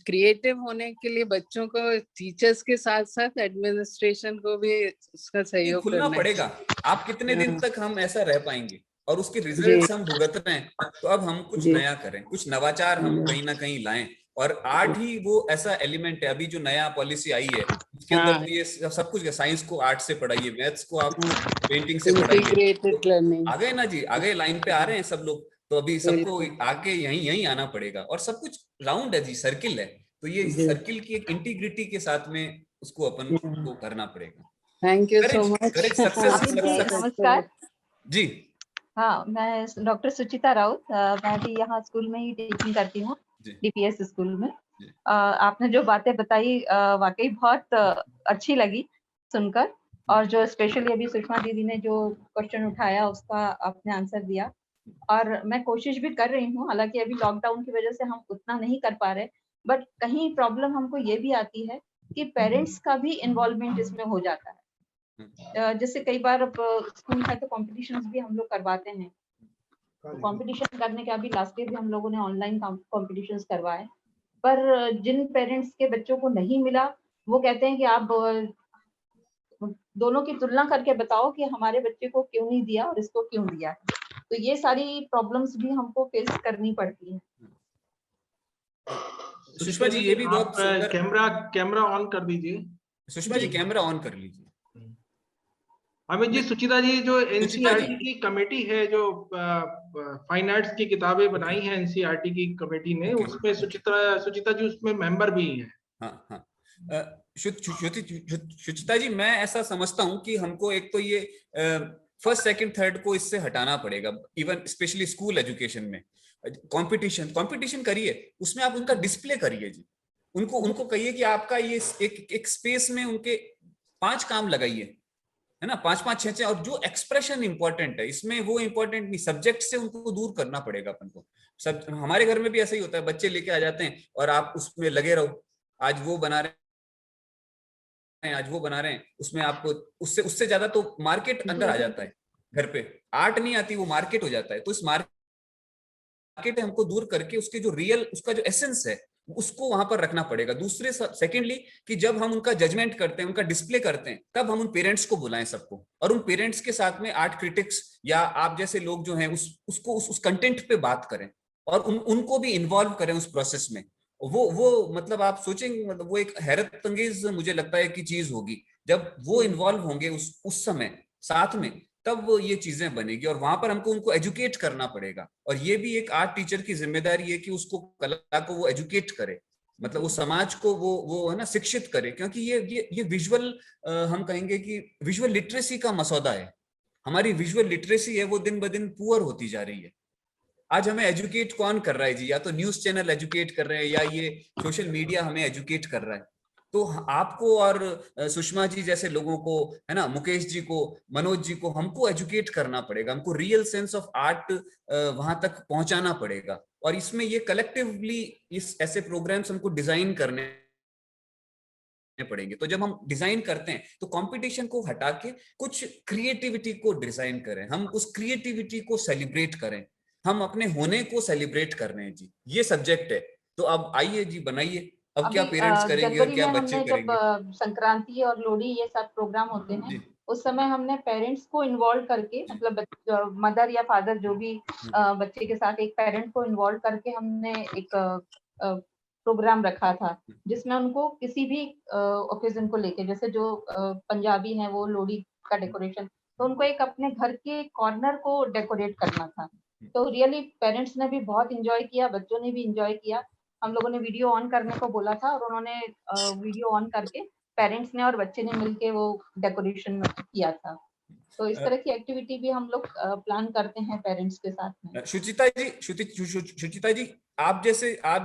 Speaker 6: क्रिएटिव होने के लिए बच्चों को टीचर्स के साथ साथ एडमिनिस्ट्रेशन को भी उसका सहयोग
Speaker 3: खुलना
Speaker 6: करना
Speaker 3: पड़ेगा। आप कितने दिन तक हम ऐसा रह पाएंगे? और उसके रिजल्ट्स हम भुगत रहे हैं, तो अब हम कुछ नया करें, कुछ नवाचार हम कहीं ना कहीं लाएं। और आर्ट ही वो ऐसा एलिमेंट है, अभी जो नया पॉलिसी आई है उसके अंदर तो ये सब कुछ, साइंस को आर्ट से पढ़ाइए, मैथ्स को आप पेंटिंग से पढ़ाइए, आ गए ना जी, आगे लाइन पे आ रहे हैं सब लोग। तो अभी सबको आगे यहीं आना पड़ेगा, और सब कुछ राउंड है जी, सर्किल है, तो ये सर्किल की एक इंटीग्रिटी के साथ में उसको अपन को करना पड़ेगा।
Speaker 6: Thank you so much.
Speaker 3: Correct, success.
Speaker 7: नमस्कार
Speaker 3: जी
Speaker 7: हाँ, मैं डॉक्टर सुचिता राउत, मैं भी यहाँ स्कूल में ही टीचिंग करती हूँ, डीपीएस स्कूल में। आपने जो बातें बताई वाकई बहुत अच्छी लगी सुनकर, और जो स्पेशली अभी सुषमा दीदी ने जो क्वेश्चन उठाया उसका आपने आंसर दिया। और मैं कोशिश भी कर रही हूँ, हालांकि अभी लॉकडाउन की वजह से हम उतना नहीं कर पा रहे, बट कहीं प्रॉब्लम हमको ये भी आती है कि पेरेंट्स का भी इन्वॉल्वमेंट इसमें हो जाता है। जैसे कई बार अब स्कूल में तो कॉम्पिटिशन्स भी हम लोग करवाते हैं, कंपटीशन करने के अभी लास्ट ईयर भी हम लोगों ने ऑनलाइन कॉम्पिटिशन्स करवाए, पर जिन पेरेंट्स के बच्चों को नहीं मिला वो कहते हैं कि आप दोनों की तुलना करके बताओ कि हमारे बच्चे को क्यों नहीं दिया और इसको क्यों दिया। तो ये सारी प्रॉब्लम्स भी हमको फेस करनी पड़ती है।
Speaker 3: सुषमा जी ये भी बहुत
Speaker 1: कैमरा ऑन कर दीजिए।
Speaker 3: सुषमा जी कैमरा ऑन कर लीजिए।
Speaker 1: अमित जी, सुचिता जी, जो एनसीईआरटी की कमेटी है, जो फाइन आर्ट्स की किताबें बनाई हैं एनसीईआरटी की कमेटी ने, उसमें सुचिता जी उसमें मेंबर भी हैं।
Speaker 3: हाँ सुचिता जी, मैं ऐसा समझता हूँ कि हमको एक तो ये फर्स्ट सेकंड थर्ड को इससे हटाना पड़ेगा, इवन स्पेशली स्कूल एजुकेशन में। कंपटीशन करिए, उसमें आप उनका डिस्प्ले करिए जी, उनको कहिए कि आपका ये एक स्पेस में उनके 5 काम लगाइए, है ना, 5-5 6-6, और जो एक्सप्रेशन इंपॉर्टेंट है इसमें वो इंपॉर्टेंट नहीं, सब्जेक्ट से उनको दूर करना पड़ेगा अपन को। सब हमारे घर में भी ऐसा ही होता है, बच्चे लेके आ जाते हैं और आप उसमें लगे रहो, आज वो बना रहे हैं, आज वो बना रहे हैं, उसमें आपको उससे उससे ज्यादा तो मार्केट अंदर आ जाता है। घर पे आर्ट नहीं आती, वो मार्केट हो जाता है। तो इस मार्केट हमको दूर करके उसके जो रियल, उसका जो एसेंस है उसको वहां पर रखना पड़ेगा। दूसरे सेकेंडली कि जब हम उनका जजमेंट करते हैं, उनका डिस्प्ले करते हैं, तब हम उन पेरेंट्स को बुलाएं सबको, और उन पेरेंट्स के साथ में आर्ट क्रिटिक्स या आप जैसे लोग जो हैं उसको उस कंटेंट पे बात करें और उनको भी इन्वॉल्व करें उस प्रोसेस में। वो मतलब आप सोचेंगे, मतलब वो एक हैरत अंगेज मुझे लगता है कि चीज होगी जब वो इन्वॉल्व होंगे उस समय साथ में, तब वो ये चीजें बनेगी। और वहां पर हमको उनको एजुकेट करना पड़ेगा, और ये भी एक आर्ट टीचर की जिम्मेदारी है कि उसको कला को वो एजुकेट करे, मतलब वो समाज को वो है ना शिक्षित करे, क्योंकि ये विजुअल, हम कहेंगे कि विजुअल लिटरेसी का मसौदा है। हमारी विजुअल लिटरेसी है वो दिन ब दिन पुअर होती जा रही है। आज हमें एजुकेट कौन कर रहा है जी? या तो न्यूज चैनल एजुकेट कर रहे हैं, या ये सोशल मीडिया हमें एजुकेट कर रहा है। तो आपको और सुषमा जी जैसे लोगों को, है ना, मुकेश जी को, मनोज जी को, हमको एजुकेट करना पड़ेगा। हमको रियल सेंस ऑफ आर्ट वहां तक पहुंचाना पड़ेगा। और इसमें ये कलेक्टिवली इस ऐसे प्रोग्राम्स हमको डिजाइन करने पड़ेंगे। तो जब हम डिजाइन करते हैं तो कंपटीशन को हटा के कुछ क्रिएटिविटी को डिजाइन करें, हम उस क्रिएटिविटी को सेलिब्रेट करें, हम अपने होने को सेलिब्रेट कर रहे हैं जी। ये सब्जेक्ट है। तो अब आइए जी, बनाइए। अब क्या पेरेंट्स करेंगे और क्या बच्चे करेंगे?
Speaker 7: जब संक्रांति और लोहड़ी ये सब प्रोग्राम होते हैं, उस समय हमने पेरेंट्स को इन्वॉल्व करके, मतलब मदर या फादर जो भी बच्चे के साथ एक पेरेंट को इन्वॉल्व करके हमने एक प्रोग्राम रखा था, जिसमें उनको किसी भी ओकेजन को लेके, जैसे जो पंजाबी हैं वो लोहड़ी का डेकोरेशन, तो उनको एक अपने घर के कॉर्नर को डेकोरेट करना था। तो रियली पेरेंट्स ने भी बहुत इंजॉय किया, बच्चों ने भी इंजॉय किया। हम लोगों ने वीडियो ऑन करने को बोला था और उन्होंने वीडियो ऑन करके पेरेंट्स ने और बच्चे ने मिलके वो डेकोरेशन किया था। तो इस तरह की एक्टिविटी भी हम लोग प्लान करते हैं पेरेंट्स के साथ में।
Speaker 3: शुचिता जी, आप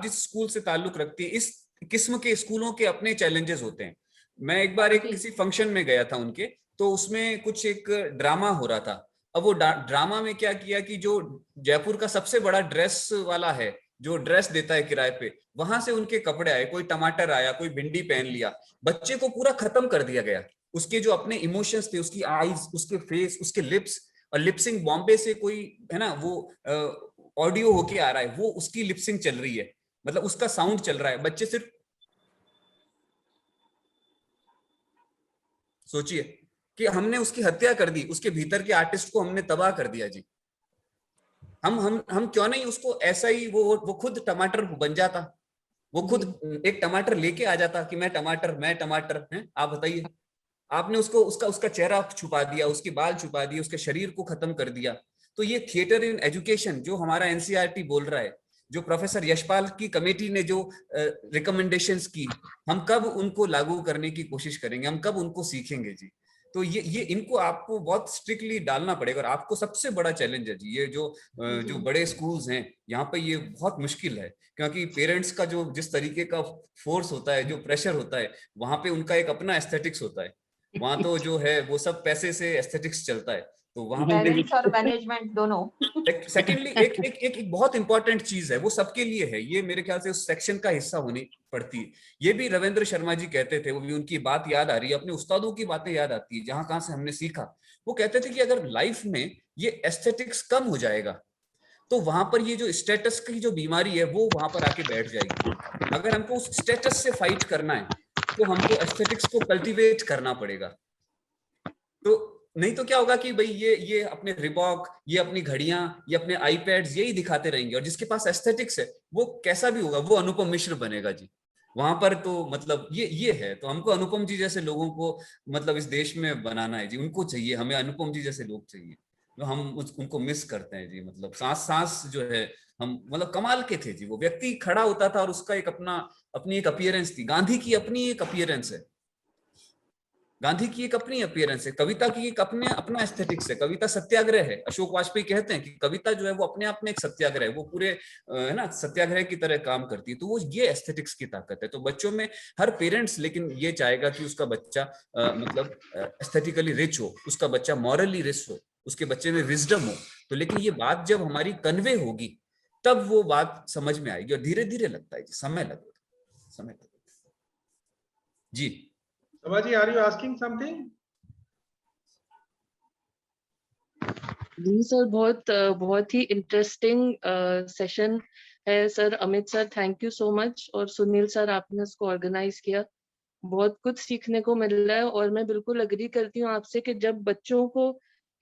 Speaker 3: जिस स्कूल से ताल्लुक रखती है, इस किस्म के स्कूलों के अपने चैलेंजेस होते हैं। मैं एक बार किसी फंक्शन में गया था उनके, तो उसमें कुछ एक ड्रामा हो रहा था। अब वो ड्रामा में क्या किया कि जो जयपुर का सबसे बड़ा ड्रेस वाला है, जो ड्रेस देता है किराए पे, वहां से उनके कपड़े आए, कोई टमाटर आया, कोई भिंडी पहन लिया, बच्चे को पूरा खत्म कर दिया गया। उसके जो अपने इमोशंस थे, उसकी आईज, उसके फेस, उसके लिप्स, और लिपसिंग बॉम्बे से कोई है ना, वो ऑडियो होके आ रहा है, वो उसकी लिपसिंग चल रही है, मतलब उसका साउंड चल रहा है। बच्चे सिर्फ सोचिए कि हमने उसकी हत्या कर दी, उसके भीतर के आर्टिस्ट को हमने तबाह कर दिया जी। हम क्यों नहीं उसको ऐसा ही, वो खुद टमाटर बन जाता, वो खुद एक टमाटर लेके आ जाता कि मैं टमाटर है। आप बताइए, आपने उसका चेहरा छुपा दिया, उसके बाल छुपा दिए, उसके शरीर को खत्म कर दिया। तो ये थिएटर इन एजुकेशन जो हमारा एनसीईआरटी बोल रहा है, जो प्रोफेसर यशपाल की कमेटी ने जो रिकमेंडेशंस की, हम कब उनको लागू करने की कोशिश करेंगे? हम कब उनको सीखेंगे जी? तो ये इनको आपको बहुत स्ट्रिक्टली डालना पड़ेगा। और आपको सबसे बड़ा चैलेंज है जी, ये जो बड़े स्कूल्स हैं यहाँ पे, ये बहुत मुश्किल है, क्योंकि पेरेंट्स का जो जिस तरीके का फोर्स होता है, जो प्रेशर होता है, वहां पे उनका एक अपना एस्थेटिक्स होता है। वहां तो जो है वो सब पैसे से एस्थेटिक्स चलता है। तो वहां
Speaker 7: पेरेंट्स और मैनेजमेंट दोनों।
Speaker 3: सेकेंडली एक बहुत इंपॉर्टेंट चीज है, वो सबके लिए है, ये मेरे ख्याल से उस सेक्शन का हिस्सा होनी पड़ती है। ये भी रविंद्र शर्मा जी कहते थे, वो भी उनकी बात याद आ रही है, अपने उस्तादों की बातें याद आती है, जहां कहां से हमने सीखा। वो कहते थे कि अगर लाइफ में ये एस्थेटिक्स कम हो जाएगा तो वहां पर ये जो स्टेटस की जो बीमारी है वो वहां पर आके बैठ जाएगी। अगर हमको उस स्टेटस से फाइट करना है तो हमको एस्थेटिक्स को कल्टीवेट करना पड़ेगा। तो नहीं तो क्या होगा कि भाई ये अपने रिबॉक, ये अपनी घड़ियां, ये अपने आईपैड्स, यही दिखाते रहेंगे, और जिसके पास एस्थेटिक्स है वो कैसा भी होगा, वो अनुपम मिश्र बनेगा जी वहां पर। तो मतलब ये है। तो हमको अनुपम जी जैसे लोगों को मतलब इस देश में बनाना है जी, उनको चाहिए, हमें अनुपम जी जैसे लोग चाहिए। तो हम उनको मिस करते हैं जी। मतलब सांस जो है, हम मतलब कमाल के थे जी। वो व्यक्ति खड़ा होता था और उसका एक अपनी एक अपीयरेंस थी। गांधी की अपनी एक अपीयरेंस है, गांधी की एक अपनी अपीयरेंस है, कविता की एक अपना एस्थेटिक्स है। कविता सत्याग्रह है। अशोक वाजपेयी कहते हैं कि कविता जो है वो अपने आप में एक सत्याग्रह है, वो पूरे है ना सत्याग्रह की तरह काम करती है। तो वो ये एस्थेटिक्स की ताकत है। तो बच्चों में हर पेरेंट्स लेकिन ये चाहेगा कि उसका बच्चा मतलब एस्थेटिकली रिच हो, उसका बच्चा मॉरली रिच हो, उसके बच्चे में विजडम हो। तो लेकिन ये बात जब हमारी कन्वे होगी तब वो बात समझ में आएगी, और धीरे धीरे लगता है, समय लगेगा। जी
Speaker 1: Sabha are you asking something?
Speaker 8: जी सर, बहुत ही इंटरेस्टिंग सेशन है sir. Amit sir, thank you so much. और सुनील सर, आपने इसको ऑर्गेनाइज किया, बहुत कुछ सीखने को मिल रहा है। और मैं बिल्कुल अग्री करती हूँ आपसे कि जब बच्चों को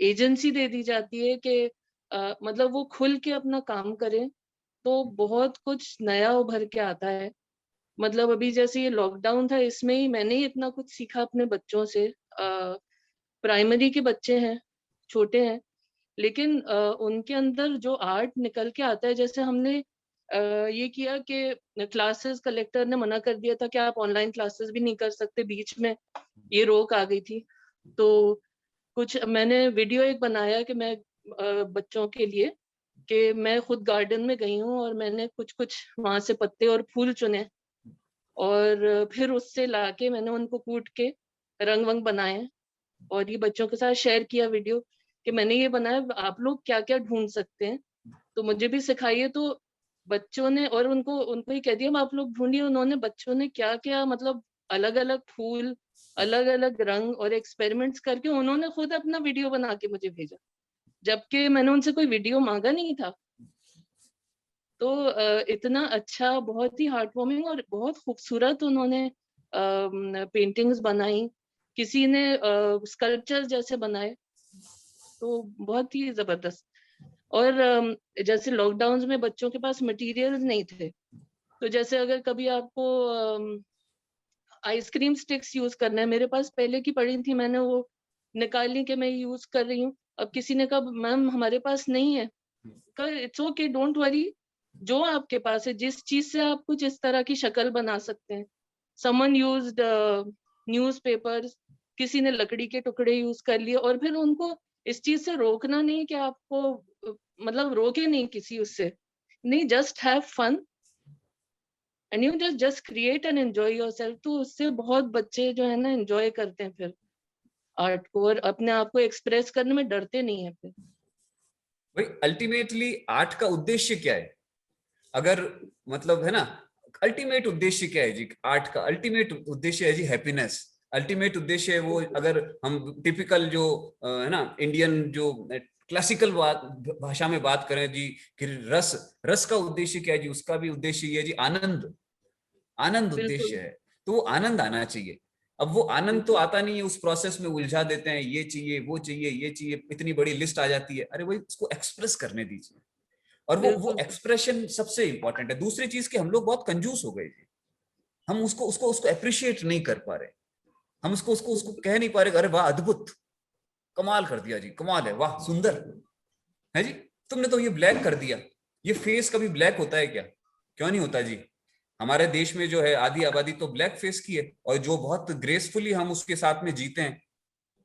Speaker 8: एजेंसी दे दी जाती है कि मतलब वो खुल के अपना काम करें, तो बहुत कुछ नया उभर के आता है। मतलब अभी जैसे ये लॉकडाउन था, इसमें ही मैंने ही इतना कुछ सीखा अपने बच्चों से। प्राइमरी के बच्चे हैं, छोटे हैं, लेकिन उनके अंदर जो आर्ट निकल के आता है। जैसे हमने ये किया कि क्लासेस, कलेक्टर ने मना कर दिया था कि आप ऑनलाइन क्लासेस भी नहीं कर सकते, बीच में ये रोक आ गई थी। तो कुछ मैंने वीडियो एक बनाया कि मैं बच्चों के लिए, कि मैं खुद गार्डन में गई हूँ और मैंने कुछ कुछ वहां से पत्ते और फूल चुने, और फिर उससे लाके मैंने उनको कूट के रंग वंग बनाए, और ये बच्चों के साथ शेयर किया वीडियो कि मैंने ये बनाया, आप लोग क्या क्या ढूंढ सकते हैं तो मुझे भी सिखाइए। तो बच्चों ने, और उनको उनको ही कह दिया आप लोग ढूंढिए। उन्होंने, बच्चों ने क्या क्या, मतलब अलग अलग फूल, अलग अलग रंग और एक्सपेरिमेंट्स करके उन्होंने खुद अपना वीडियो बना के मुझे भेजा, जबकि मैंने उनसे कोई वीडियो मांगा नहीं था। तो इतना अच्छा, बहुत ही हार्ट वार्मिंग और बहुत खूबसूरत उन्होंने पेंटिंग्स बनाई। किसी ने स्कल्पचर जैसे बनाए, तो बहुत ही जबरदस्त। और जैसे लॉकडाउन में बच्चों के पास मटेरियल्स नहीं थे, तो जैसे अगर कभी आपको आइसक्रीम स्टिक्स यूज करना है, मेरे पास पहले की पड़ी थी, मैंने वो निकाली कि मैं यूज कर रही हूँ। अब किसी ने कहा मैम हमारे पास नहीं है, इट्स ओके, डोंट वरी, जो आपके पास है, जिस चीज से आप कुछ इस तरह की शक्ल बना सकते हैं। समवन यूज्ड न्यूज़पेपर्स, किसी ने लकड़ी के टुकड़े यूज कर लिए, और फिर उनको इस चीज से रोकना नहीं कि आपको मतलब रोके नहीं किसी उससे, नहीं, just have fun and you just create and enjoy yourself. तो उससे बहुत बच्चे जो है ना एंजॉय करते हैं फिर आर्ट को, और अपने आप को एक्सप्रेस करने में डरते नहीं है फिर।
Speaker 3: भाई अल्टीमेटली आर्ट का उद्देश्य क्या है? अगर मतलब है ना, अल्टीमेट उद्देश्य क्या है जी? आर्ट का अल्टीमेट उद्देश्य है जी हैप्पीनेस। अल्टीमेट उद्देश्य है वो, अगर हम टिपिकल जो है ना इंडियन जो क्लासिकल भाषा में बात करें जी, कि रस का उद्देश्य क्या है जी? उसका भी उद्देश्य ये है जी आनंद। आनंद उद्देश्य है, तो वो आनंद आना चाहिए। अब वो आनंद तो आता नहीं है, उस प्रोसेस में उलझा देते हैं, ये चाहिए वो चाहिए ये चाहिए, इतनी बड़ी लिस्ट आ जाती है। अरे भाई उसको एक्सप्रेस करने दीजिए, और वो एक्सप्रेशन सबसे इंपॉर्टेंट है। दूसरी चीज कि हम लोग बहुत कंजूस हो गए थे, हम उसको उसको उसको अप्रिशिएट नहीं कर पा रहे, हम उसको उसको उसको कह नहीं पा रहे अरे वाह अद्भुत, कमाल कर दिया जी, कमाल है, वाह सुंदर है जी, तुमने तो ये ब्लैक कर दिया। ये फेस कभी ब्लैक होता है क्या? क्यों नहीं होता जी? हमारे देश में जो है आधी आबादी तो ब्लैक फेस की है, और जो बहुत ग्रेसफुली हम उसके साथ में जीते हैं,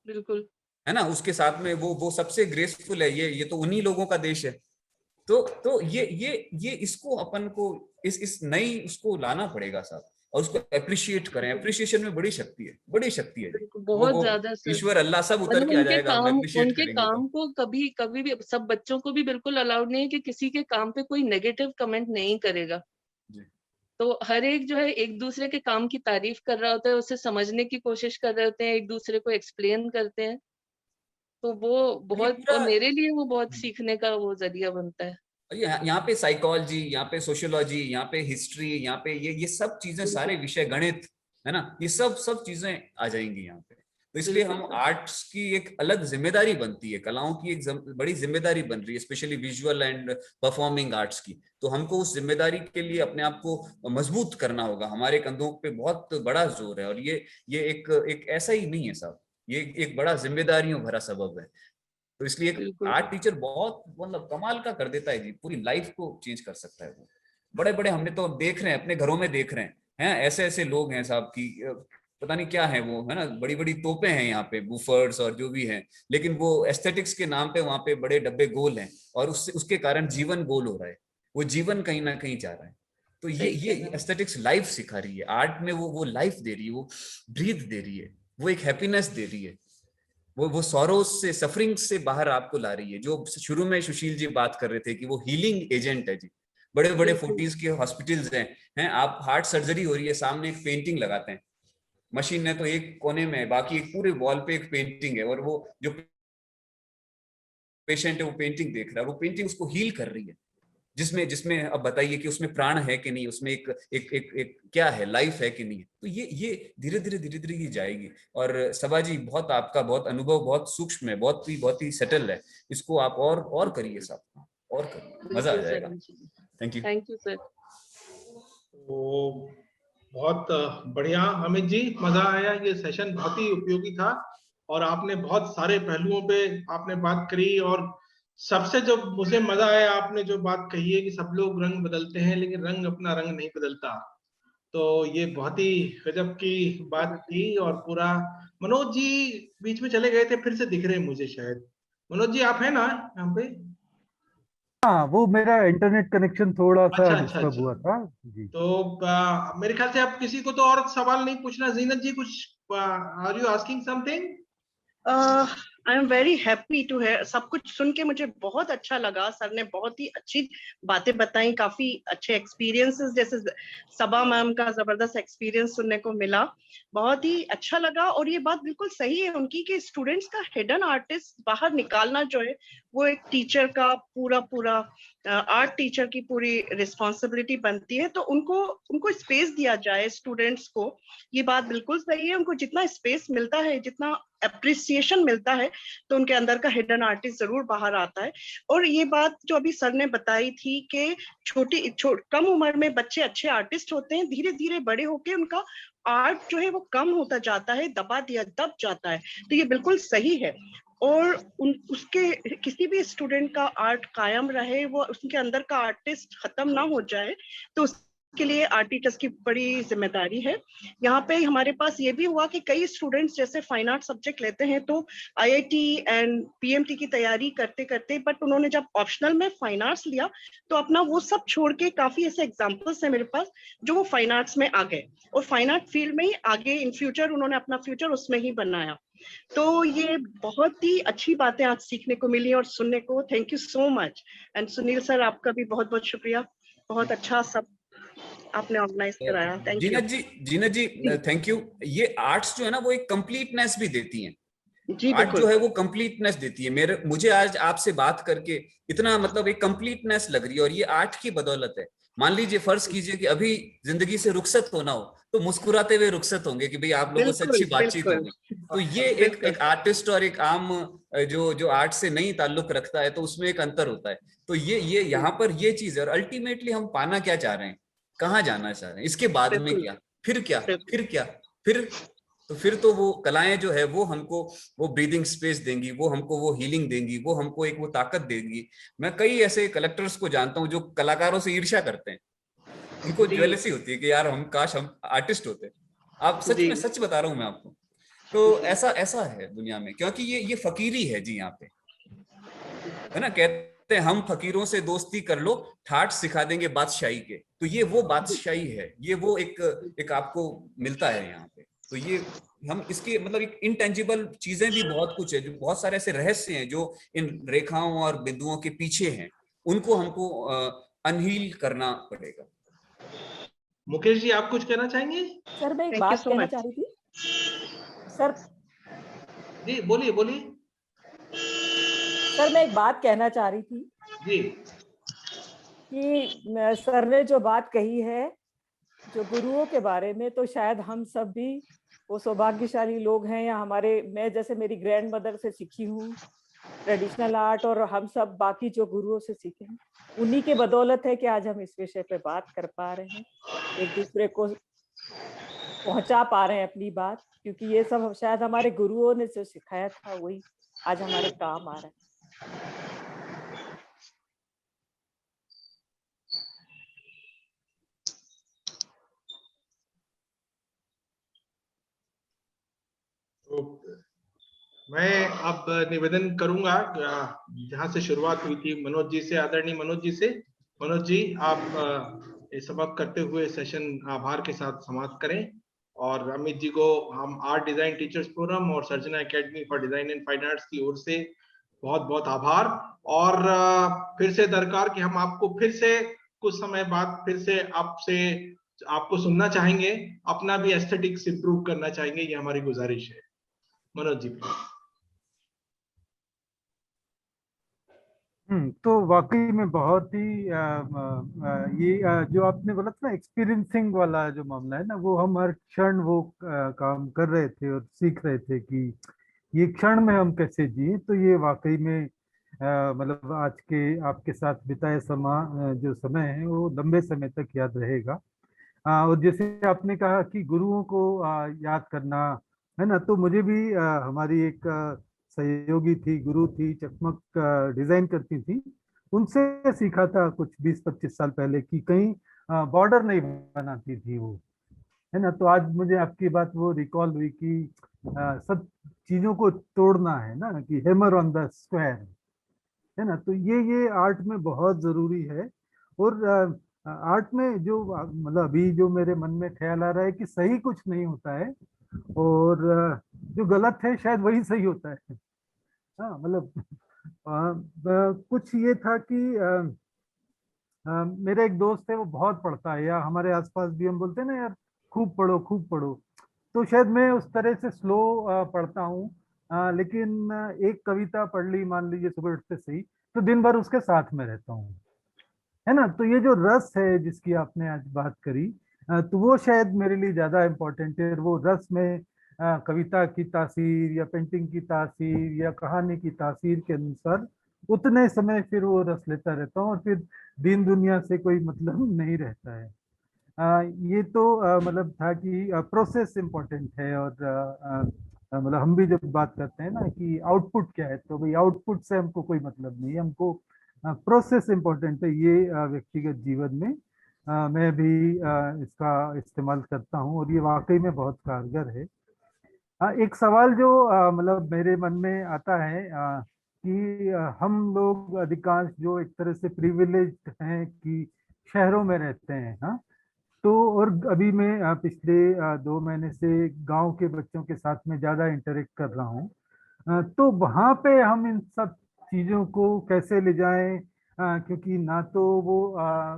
Speaker 8: बिल्कुल
Speaker 3: है ना, उसके साथ में वो सबसे ग्रेसफुल है। ये तो उन्हीं लोगों का देश है। तो ये इसको अपन को इस नई उसको लाना पड़ेगा साहब, और उसको अप्रिशिएट करें। अप्रिशिएशन में बड़ी शक्ति है, बड़ी शक्ति है।
Speaker 8: बहुत ज्यादा सर।
Speaker 3: ईश्वर अल्लाह सब उतर
Speaker 8: मतलब
Speaker 3: के आ जाएगा, हम अप्रिशिएट
Speaker 8: उनके
Speaker 3: करेंगे
Speaker 8: काम
Speaker 3: तो।
Speaker 8: को कभी कभी भी, सब बच्चों को भी बिल्कुल अलाउड नहीं है कि किसी के काम पे कोई नेगेटिव कमेंट नहीं करेगा। तो हर एक जो है एक दूसरे के काम की तारीफ कर रहा होता है, उसे समझने की कोशिश कर रहे होते हैं, एक दूसरे को एक्सप्लेन करते हैं। तो वो बहुत, और मेरे लिए वो बहुत सीखने का वो जरिया बनता है।
Speaker 3: यहाँ पे साइकोलॉजी, यहाँ पे सोशियोलॉजी, यहाँ पे हिस्ट्री, यहाँ पे ये सब चीजें, सारे विषय, गणित, है ना, ये सब चीजें आ जाएंगी यहाँ पे। तो इसलिए हम आर्ट्स की एक अलग जिम्मेदारी बनती है, कलाओं की एक बड़ी जिम्मेदारी बन रही है, specially visual and performing arts की। तो हमको उस जिम्मेदारी के लिए अपने आप को मजबूत करना होगा। हमारे कंधों पे बहुत बड़ा जोर है, और ये एक ऐसा ही नहीं है साहब, ये एक बड़ा जिम्मेदारियों भरा सबब है। तो इसलिए एक आर्ट टीचर बहुत मतलब कमाल का कर देता है जी, पूरी लाइफ को चेंज कर सकता है वो। बड़े बड़े हमने तो देख रहे हैं, अपने घरों में देख रहे हैं ऐसे ऐसे लोग हैं साहब की पता नहीं क्या है वो, है ना, बड़ी बड़ी तोपें हैं यहाँ पे, बूफर्स और जो भी हैं, लेकिन वो एस्थेटिक्स के नाम पे वहां पे बड़े डब्बे गोल हैं, और उसके कारण जीवन गोल हो रहा है, वो जीवन कहीं ना कहीं जा रहा है। तो ये एस्थेटिक्स लाइफ सिखा रही है, आर्ट में वो लाइफ दे रही है, वो ब्रीथ दे रही है, वो एक हैप्पीनेस दे रही है, वो सॉरोज से, सफरिंग से बाहर आपको ला रही है। जो शुरू में सुशील जी बात कर रहे थे कि वो हीलिंग एजेंट है जी। बड़े बड़े 40s के हॉस्पिटल्स हैं, आप हार्ट सर्जरी हो रही है, सामने एक पेंटिंग लगाते हैं, मशीन ने तो एक कोने में, बाकी एक पूरे वॉल पे एक पेंटिंग है, और वो जो पेशेंट है वो पेंटिंग देख रहा है, वो पेंटिंग उसको हील कर रही है, जिसमें जिसमें अब बताइए कि उसमें प्राण है कि नहीं, उसमें एक क्या है, लाइफ है कि नहीं। तो ये धीरे धीरे ही जाएगी। और सबा जी, बहुत आपका बहुत अनुभव बहुत सूक्ष्म है, बहुत ही सटल है, इसको आप और करिए साहब, और करिए, मजा आ जाएगा। Thank you.
Speaker 8: Thank you sir.
Speaker 1: तो बहुत बढ़िया अमित जी, मजा आया, ये सेशन बहुत ही उपयोगी था और आपने बहुत सारे पहलुओं पे आपने बात करी। और सबसे जो मुझे मजा आया, आपने जो बात कही है कि सब लोग रंग बदलते हैं लेकिन रंग अपना रंग नहीं बदलता, तो ये बहुत ही गजब की बात थी। और पूरा मनोज जी बीच में चले गए थे, फिर से दिख रहे हैं मुझे शायद। मनोज जी आप हैं ना यहाँ पे?
Speaker 2: हाँ, वो मेरा इंटरनेट कनेक्शन थोड़ा सा
Speaker 1: अच्छा अच्छा
Speaker 2: डिस्टर्ब
Speaker 1: अच्छा।
Speaker 2: हुआ था जी।
Speaker 1: तो मेरे ख्याल से आप किसी को तो और सवाल नहीं पूछना। जीनत जी कुछ, are you asking something?
Speaker 9: I am very happy to है, सब कुछ सुन के मुझे बहुत अच्छा लगा। सर ने बहुत ही अच्छी बातें बताई, काफी अच्छे एक्सपीरियंसेस, जैसे सबा मैम का जबरदस्त एक्सपीरियंस सुनने को मिला, बहुत ही अच्छा लगा। और ये बात बिल्कुल सही है उनकी कि स्टूडेंट्स का हिडन आर्टिस्ट बाहर निकालना जो है वो एक टीचर का पूरा आर्ट टीचर की पूरी रिस्पॉन्सिबिलिटी बनती है। तो उनको स्पेस दिया जाए स्टूडेंट्स को, ये बात बिल्कुल सही है। उनको जितना स्पेस मिलता है, जितना अप्रिसिएशन मिलता है, तो उनके अंदर का हिडन आर्टिस्ट जरूर बाहर आता है। और ये बात जो अभी सर ने बताई थी कि कम उम्र में बच्चे अच्छे आर्टिस्ट होते हैं, धीरे धीरे बड़े होके उनका आर्ट जो है वो कम होता जाता है, दब जाता है। तो ये बिल्कुल सही है। और उसके किसी भी स्टूडेंट का आर्ट कायम रहे, वो उसके अंदर का आर्टिस्ट खत्म ना हो जाए, तो के लिए आर्ट टीचर्स की बड़ी जिम्मेदारी है। यहाँ पे हमारे पास ये भी हुआ कि कई स्टूडेंट्स जैसे फाइन आर्ट सब्जेक्ट लेते हैं तो आईआईटी एंड पीएमटी की तैयारी करते करते, बट उन्होंने जब ऑप्शनल में फाइन आर्ट्स लिया तो अपना वो सब छोड़ के, काफी ऐसे एग्जांपल्स हैं मेरे पास जो वो फाइन आर्ट्स में आ गए और फाइन आर्ट फील्ड में ही आगे इन फ्यूचर उन्होंने अपना फ्यूचर उसमें ही बनाया। तो ये बहुत ही अच्छी बातें आज सीखने को मिली और सुनने को। Thank you so much. And Sunil sir, आपका भी बहुत बहुत शुक्रिया, बहुत अच्छा सब आपने ऑर्गेनाइज कराया। Thank you
Speaker 3: Zeenat ji thank you. ये आर्ट्स जो है ना वो एक कंप्लीटनेस भी देती हैं।
Speaker 9: जी
Speaker 3: आर्ट जो है वो कंप्लीटनेस देती है। मुझे आज आपसे बात करके इतना मतलब एक कंप्लीटनेस लग रही है, और ये आर्ट की बदौलत है। मान लीजिए, फर्ज कीजिए कि अभी जिंदगी से रुखसत होना हो, तो मुस्कुराते हुए रुखसत होंगे कि भाई आप लोगों से अच्छी बातचीत होगी। तो ये एक आर्टिस्ट और एक आम जो आर्ट से नहीं ताल्लुक रखता है, तो उसमें एक अंतर होता है। तो ये यहाँ पर ये चीज है। और अल्टीमेटली हम पाना क्या चाह रहे हैं, कहाँ जाना चाह रहे हैं, इसके बाद में क्या, फिर क्या, फिर क्या, फिर तो वो कलाएं जो है वो हमको वो ब्रीदिंग स्पेस देंगी, वो हमको वो हीलिंग देंगी, वो हमको एक वो ताकत देंगी। मैं कई ऐसे कलेक्टर्स को जानता हूं जो कलाकारों से ईर्ष्या करते हैं, उनको ज्वेलसी होती है कि यार काश हम आर्टिस्ट होते। आप सच में, सच बता रहा हूं मैं आपको। तो ऐसा है दुनिया में, क्योंकि ये फकीरी है जी यहाँ पे, है ना। कहते हैं हम फकीरों से दोस्ती कर लो, ठाठ सिखा देंगे बादशाही के। तो ये वो बादशाही है, ये वो एक आपको मिलता है यहाँ पे। तो ये हम इसकी मतलब एक इंटेंजिबल चीजें भी बहुत कुछ है, जो बहुत सारे ऐसे रहस्य हैं जो इन रेखाओं और बिंदुओं के पीछे हैं, उनको हमको अनहील करना पड़ेगा।
Speaker 1: मुकेश जी आप कुछ कहना चाहेंगे?
Speaker 5: सर मैं एक बात कहना चाह रही थी सर।
Speaker 1: जी बोलिए बोलिए।
Speaker 5: सर मैं एक बात कहना चाह रही थी
Speaker 1: जी,
Speaker 5: कि सर ने जो बात कही है जो गुरुओं के बारे में, तो शायद हम सब भी वो सौभाग्यशाली लोग हैं, या मैं जैसे मेरी ग्रैंड मदर से सीखी हूँ ट्रेडिशनल आर्ट, और हम सब बाकी जो गुरुओं से सीखे हैं, उन्हीं के बदौलत है कि आज हम इस विषय पे बात कर पा रहे हैं, एक दूसरे को पहुंचा पा रहे हैं अपनी बात, क्योंकि ये सब शायद हमारे गुरुओं ने जो सिखाया था वही आज हमारे काम आ रहा है।
Speaker 1: तो मैं अब निवेदन करूंगा जहां से शुरुआत हुई थी मनोज जी से, आदरणीय मनोज जी से। मनोज जी आप समाप्त करते हुए सेशन आभार के साथ समाप्त करें। और अमित जी को हम आर्ट डिजाइन टीचर्स फोरम और Sarjana academy for design and fine arts की ओर से बहुत बहुत आभार। और फिर से दरकार कि हम आपको फिर से कुछ समय बाद फिर से आपसे आपको सुनना चाहेंगे, अपना भी एस्थेटिक्स इंप्रूव करना चाहेंगे, ये हमारी गुजारिश है। मनोज जी।
Speaker 2: तो वाकई में बहुत ही ये जो आपने बोला था ना, एक्सपीरियंसिंग वाला जो मामला है ना, वो हम हर क्षण वो काम कर रहे थे और सीख रहे थे कि ये क्षण में हम कैसे जिए। तो ये वाकई में मतलब आज के आपके साथ बिताए जो समय है वो लंबे समय तक याद रहेगा। और जैसे आपने कहा कि गुरुओं को याद करना है ना, तो मुझे भी हमारी एक सहयोगी थी, गुरु थी, चकमक डिजाइन करती थी, उनसे सीखा था कुछ 20-25 साल पहले कि कहीं बॉर्डर नहीं बनाती थी वो, है ना। तो आज मुझे आपकी बात वो रिकॉल हुई कि सब चीजों को तोड़ना है ना, कि हैमर ऑन द स्क्वायर, है ना। तो ये आर्ट में बहुत जरूरी है। और आर्ट में जो मतलब अभी जो मेरे मन में ख्याल आ रहा है कि सही कुछ नहीं होता है, और जो गलत है शायद वही सही होता है। हाँ मतलब कुछ ये था कि मेरा एक दोस्त है, वो बहुत पढ़ता है, या हमारे आसपास भी हम बोलते हैं ना यार, खूब पढ़ो खूब पढ़ो। तो शायद मैं उस तरह से स्लो पढ़ता हूँ, लेकिन एक कविता पढ़ ली मान लीजिए सुबह उठते सही, तो दिन भर उसके साथ में रहता हूँ, है ना। तो ये जो रस है जिसकी आपने आज बात करी, तो वो शायद मेरे लिए ज्यादा इम्पोर्टेंट है। वो रस में कविता की तासीर या पेंटिंग की तासीर या कहानी की तासीर के अनुसार उतने समय फिर वो रस लेता रहता हूँ, और फिर दीन दुनिया से कोई मतलब नहीं रहता है। ये तो मतलब था कि प्रोसेस इम्पोर्टेंट है। और मतलब हम भी जब बात करते हैं ना कि आउटपुट क्या है, तो भाई आउटपुट से हमको कोई मतलब नहीं है, हमको प्रोसेस इम्पोर्टेंट है। ये व्यक्तिगत जीवन में मैं भी इसका इस्तेमाल करता हूँ, और ये वाकई में बहुत कारगर है। एक सवाल जो मतलब मेरे मन में आता है कि हम लोग अधिकांश जो एक तरह से प्रिविलेज्ड हैं कि शहरों में रहते हैं, हाँ। तो और अभी मैं पिछले 2 महीने से गांव के बच्चों के साथ में ज्यादा इंटरेक्ट कर रहा हूँ। तो वहाँ पे हम इन सब चीजों को कैसे ले जाएं, क्योंकि ना तो वो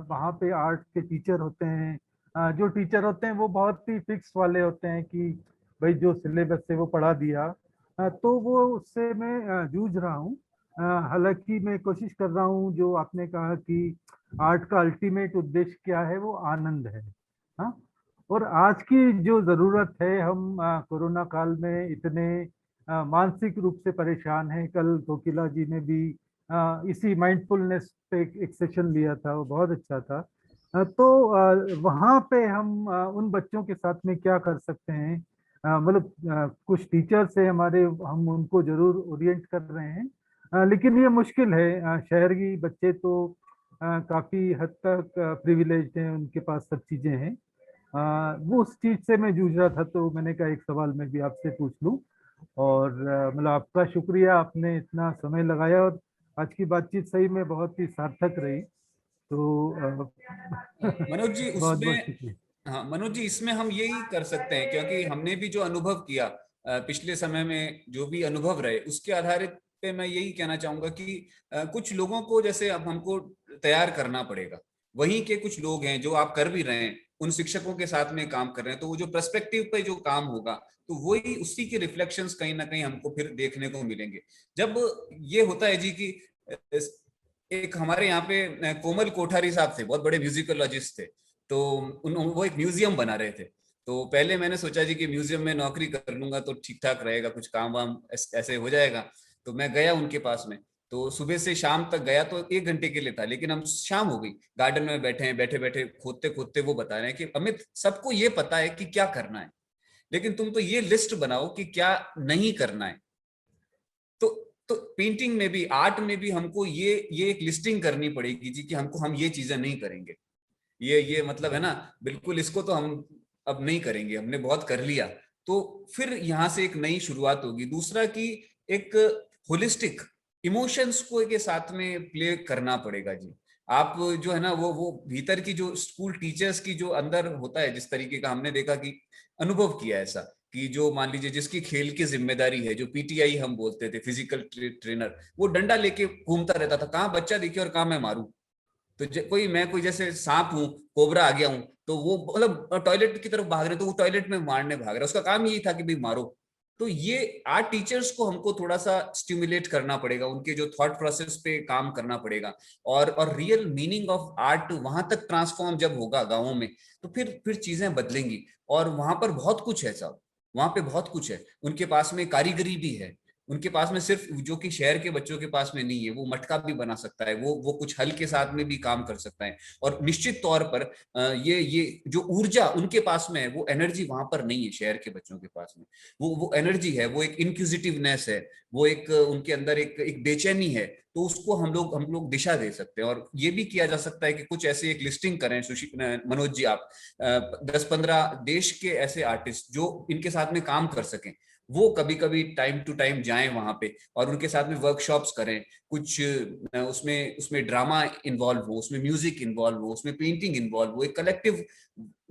Speaker 2: वहाँ पे आर्ट के टीचर होते हैं, जो टीचर होते हैं वो बहुत ही फिक्स वाले होते हैं कि भाई जो सिलेबस से वो पढ़ा दिया, तो वो उससे मैं जूझ रहा हूँ। हालांकि मैं कोशिश कर रहा हूँ, जो आपने कहा कि आर्ट का अल्टीमेट उद्देश्य क्या है, वो आनंद है, हाँ। और आज की जो जरूरत है, हम कोरोना काल में इतने मानसिक रूप से परेशान हैं। कल कोकिला जी ने भी इसी माइंडफुलनेस पे एक सेशन लिया था, वो बहुत अच्छा था। तो वहाँ पे हम उन बच्चों के साथ में क्या कर सकते हैं, मतलब कुछ टीचर्स है हमारे, हम उनको जरूर ओरिएंट कर रहे हैं, लेकिन ये मुश्किल है। शहरी बच्चे तो काफी हद तक प्रिविलेज्ड हैं, उनके पास सब चीजें हैं। वो उस चीज से मैं जूझ रहा था, तो मैंने कहा एक सवाल मैं भी आपसे पूछ लूं। और मतलब आपका शुक्रिया, आपने इतना समय लगाया, और आज की बातचीत सही में बहुत ही सार्थक रही। तो
Speaker 3: मनोज जी
Speaker 2: बहुत बहुत
Speaker 3: उसमें,
Speaker 2: शुक्रिया।
Speaker 3: हाँ मनोज जी, इसमें हम यही कर सकते हैं, क्योंकि हमने भी जो अनुभव किया पिछले समय में, जो भी अनुभव रहे, उसके आधारित पे मैं यही कहना चाहूंगा कि कुछ लोगों को जैसे अब हमको तैयार करना पड़ेगा। वहीं के कुछ लोग हैं जो आप कर भी रहे हैं, उन शिक्षकों के साथ में काम कर रहे हैं, तो वो जो पर्सपेक्टिव पे जो काम होगा, तो वही उसी के रिफ्लेक्शंस कहीं ना कहीं हमको फिर देखने को मिलेंगे। जब ये होता है जी कि एक हमारे यहाँ पे कोमल कोठारी साहब थे, बहुत बड़े म्यूजिकोलॉजिस्ट थे, तो वो एक म्यूजियम बना रहे थे। तो पहले मैंने सोचा जी कि म्यूजियम में नौकरी कर लूंगा तो ठीक ठाक रहेगा, कुछ काम वाम ऐसे हो जाएगा। तो मैं गया उनके पास में, तो सुबह से शाम तक गया, तो 1 घंटे के लिए था, लेकिन हम शाम हो गई, गार्डन में बैठे हैं, बैठे बैठे खोदते खोदते वो बता रहे हैं कि अमित, सबको ये पता है कि क्या करना है, लेकिन तुम तो ये लिस्ट बनाओ कि क्या नहीं करना है। तो पेंटिंग में भी, आर्ट में भी हमको ये एक लिस्टिंग करनी पड़ेगी जी कि हम ये चीजें नहीं करेंगे। ये मतलब है ना, बिल्कुल इसको तो हम अब नहीं करेंगे, हमने बहुत कर लिया। तो फिर यहाँ से एक नई शुरुआत होगी। दूसरा कि एक होलिस्टिक इमोशंस को के साथ में प्ले करना पड़ेगा जी। आप जो है ना, वो भीतर की जो स्कूल टीचर्स की जो अंदर होता है, जिस तरीके का हमने देखा कि अनुभव किया ऐसा, कि जो मान लीजिए जिसकी खेल की जिम्मेदारी है, जो पीटीआई हम बोलते थे, फिजिकल ट्रेनर, वो डंडा लेके घूमता रहता था, कहाँ बच्चा दिखे और कहाँ मैं मारूं। तो कोई जैसे सांप हूँ, कोबरा आ गया हूँ, तो वो मतलब टॉयलेट की तरफ भाग रहे, तो वो टॉयलेट में मारने भाग रहा है, उसका काम यही था कि भाई मारो। तो ये आर्ट टीचर्स को हमको थोड़ा सा स्टिमुलेट करना पड़ेगा, उनके जो थॉट प्रोसेस पे काम करना पड़ेगा, और रियल मीनिंग ऑफ आर्ट वहां तक ट्रांसफॉर्म जब होगा गाँवों में, तो फिर चीजें बदलेंगी। और वहां पर बहुत कुछ है साहब, वहां पे बहुत कुछ है, उनके पास में कारीगरी भी है, उनके पास में सिर्फ जो कि शहर के बच्चों के पास में नहीं है, वो मटका भी बना सकता है, वो कुछ हल के साथ में भी काम कर सकता है। और निश्चित तौर पर ये जो ऊर्जा उनके पास में है, वो एनर्जी वहां पर नहीं है शहर के बच्चों के पास में। वो एनर्जी है, वो एक इंक्विजिटिवनेस है, वो एक उनके अंदर एक बेचैनी है। तो उसको हम लोग दिशा दे सकते हैं। और ये भी किया जा सकता है कि कुछ ऐसे एक लिस्टिंग करें मनोज जी, आप 10-15 देश के ऐसे आर्टिस्ट जो इनके साथ में काम कर सकें, वो कभी कभी टाइम टू टाइम जाएं वहां पे और उनके साथ में वर्कशॉप्स करें। कुछ उसमें ड्रामा इन्वॉल्व हो, उसमें म्यूजिक इन्वॉल्व हो, उसमें पेंटिंग इन्वॉल्व हो, एक कलेक्टिव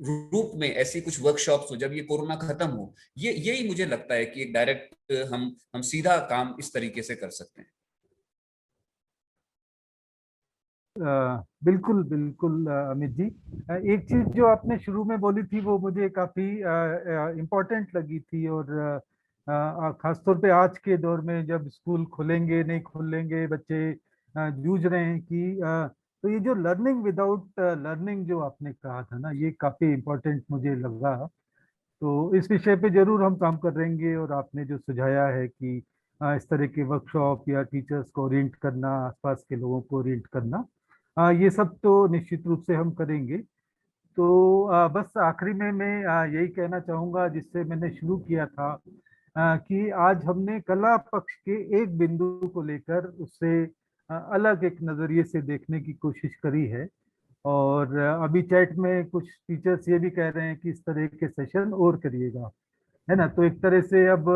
Speaker 3: रूप में ऐसी कुछ वर्कशॉप्स हो जब ये कोरोना खत्म हो। यही मुझे लगता है कि एक डायरेक्ट हम सीधा काम इस तरीके से कर सकते हैं।
Speaker 2: बिल्कुल बिल्कुल अमित जी, एक चीज जो आपने शुरू में बोली थी वो मुझे काफी इम्पोर्टेंट लगी थी, और खासतौर पे आज के दौर में जब स्कूल खुलेंगे नहीं खुलेंगे, बच्चे जूझ रहे हैं कि तो ये जो लर्निंग विदाउट लर्निंग जो आपने कहा था ना, ये काफी इम्पोर्टेंट मुझे लगा। तो इस विषय पे जरूर हम काम करेंगे, और आपने जो सुझाया है कि इस तरह के वर्कशॉप या टीचर्स को ओरिएंट करना, आसपास के लोगों को ओरिएंट करना, ये सब तो निश्चित रूप से हम करेंगे। तो बस आखिरी में मैं यही कहना चाहूँगा जिससे मैंने शुरू किया था, कि आज हमने कला पक्ष के एक बिंदु को लेकर उससे अलग एक नज़रिए से देखने की कोशिश करी है। और अभी चैट में कुछ टीचर्स ये भी कह रहे हैं कि इस तरह के सेशन और करिएगा, है ना। तो एक तरह से अब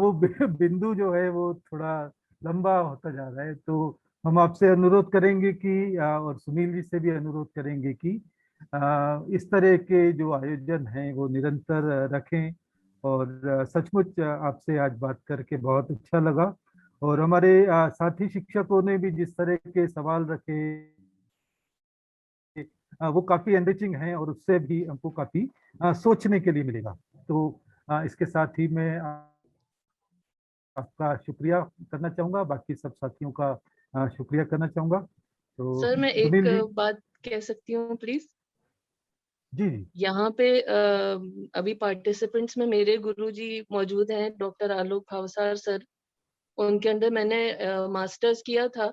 Speaker 2: वो बिंदु जो है वो थोड़ा लंबा होता जा रहा है। तो हम आपसे अनुरोध करेंगे कि और सुनील जी से भी अनुरोध करेंगे कि इस तरह के जो आयोजन हैं वो निरंतर रखें। और सचमुच आपसे आज बात करके बहुत अच्छा लगा, और हमारे साथी शिक्षकों ने भी जिस तरह के सवाल रखे वो काफी एनरिचिंग हैं, और उससे भी हमको काफी सोचने के लिए मिलेगा। तो इसके साथ ही मैं आपका शुक्रिया करना चाहूंगा, बाकी सब साथियों का शुक्रिया करना चाहूंगा। तो
Speaker 8: सर मैं एक बात कह सकती हूँ प्लीज?
Speaker 2: जी।
Speaker 8: यहाँ पे अभी पार्टिसिपेंट्स में मेरे गुरुजी मौजूद हैं, डॉक्टर आलोक भावसार सर। उनके अंदर मैंने मास्टर्स किया था।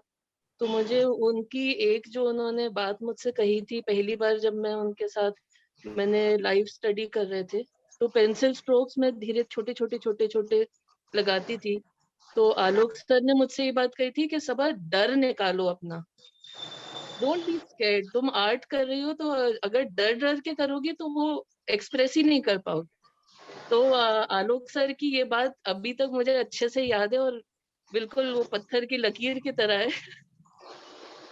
Speaker 8: तो मुझे उनकी एक जो उन्होंने बात मुझसे कही थी पहली बार जब मैं उनके साथ मैंने लाइव स्टडी कर रहे थे, तो पेंसिल स्ट्रोक्स में धीरे छोटे लगाती थी। तो आलोक सर ने मुझसे ये बात कही थी कि सबा डर निकालो अपना, डोंट बी स्कैर्ड। तुम आर्ट कर रही हो तो अगर डर के करोगे तो वो एक्सप्रेस ही नहीं कर पाओगे। तो आलोक सर की ये बात अभी तक मुझे अच्छे से याद है और बिल्कुल वो पत्थर की लकीर की तरह है।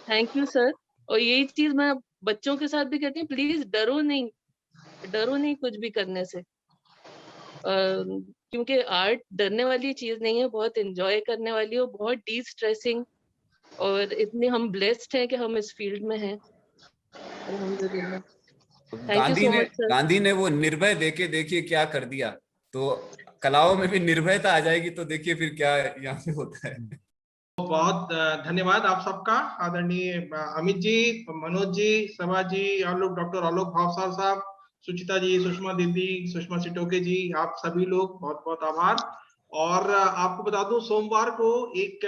Speaker 8: Thank you sir. और यही चीज मैं बच्चों के साथ भी कहती हूँ, प्लीज डरो नहीं कुछ भी करने से, क्योंकि आर्ट डरने वाली चीज नहीं है, बहुत एंजॉय करने वाली है, बहुत डी स्ट्रेसिंग। और इतने हम ब्लेस्ड हैं कि हम इस फील्ड में हैं, अल्हम्दुलिल्लाह। Thank you so much sir.
Speaker 3: Gandhi ने वो निर्भय देके देखिए क्या कर दिया, तो कलाओं में भी निर्भयता आ जाएगी, तो देखिए फिर क्या यहाँ पे होता है।
Speaker 1: बहुत धन्यवाद आप सबका, आदरणीय अमित जी, मनोज जी, सभा जी, डॉक्टर आलोक भावसार साहब, सुचिता जी, सुषमा दीदी, सुषमा सिटोके जी, आप सभी लोग बहुत बहुत आभार। और आपको बता दूं, सोमवार को एक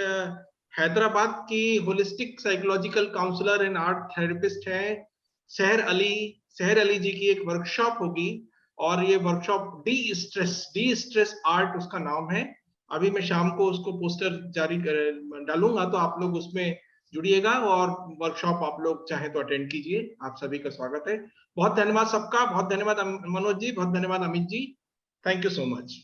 Speaker 1: हैदराबाद की holistic psychological counsellor and art therapist है सहर अली जी की एक वर्कशॉप होगी, और ये वर्कशॉप डी स्ट्रेस आर्ट उसका नाम है। अभी मैं शाम को उसको पोस्टर जारी डालूंगा, तो आप लोग उसमें जुड़िएगा और वर्कशॉप आप लोग चाहे तो अटेंड कीजिए। आप सभी का स्वागत है। बहुत धन्यवाद सबका, बहुत धन्यवाद मनोज जी, बहुत धन्यवाद Amit ji, thank you so much.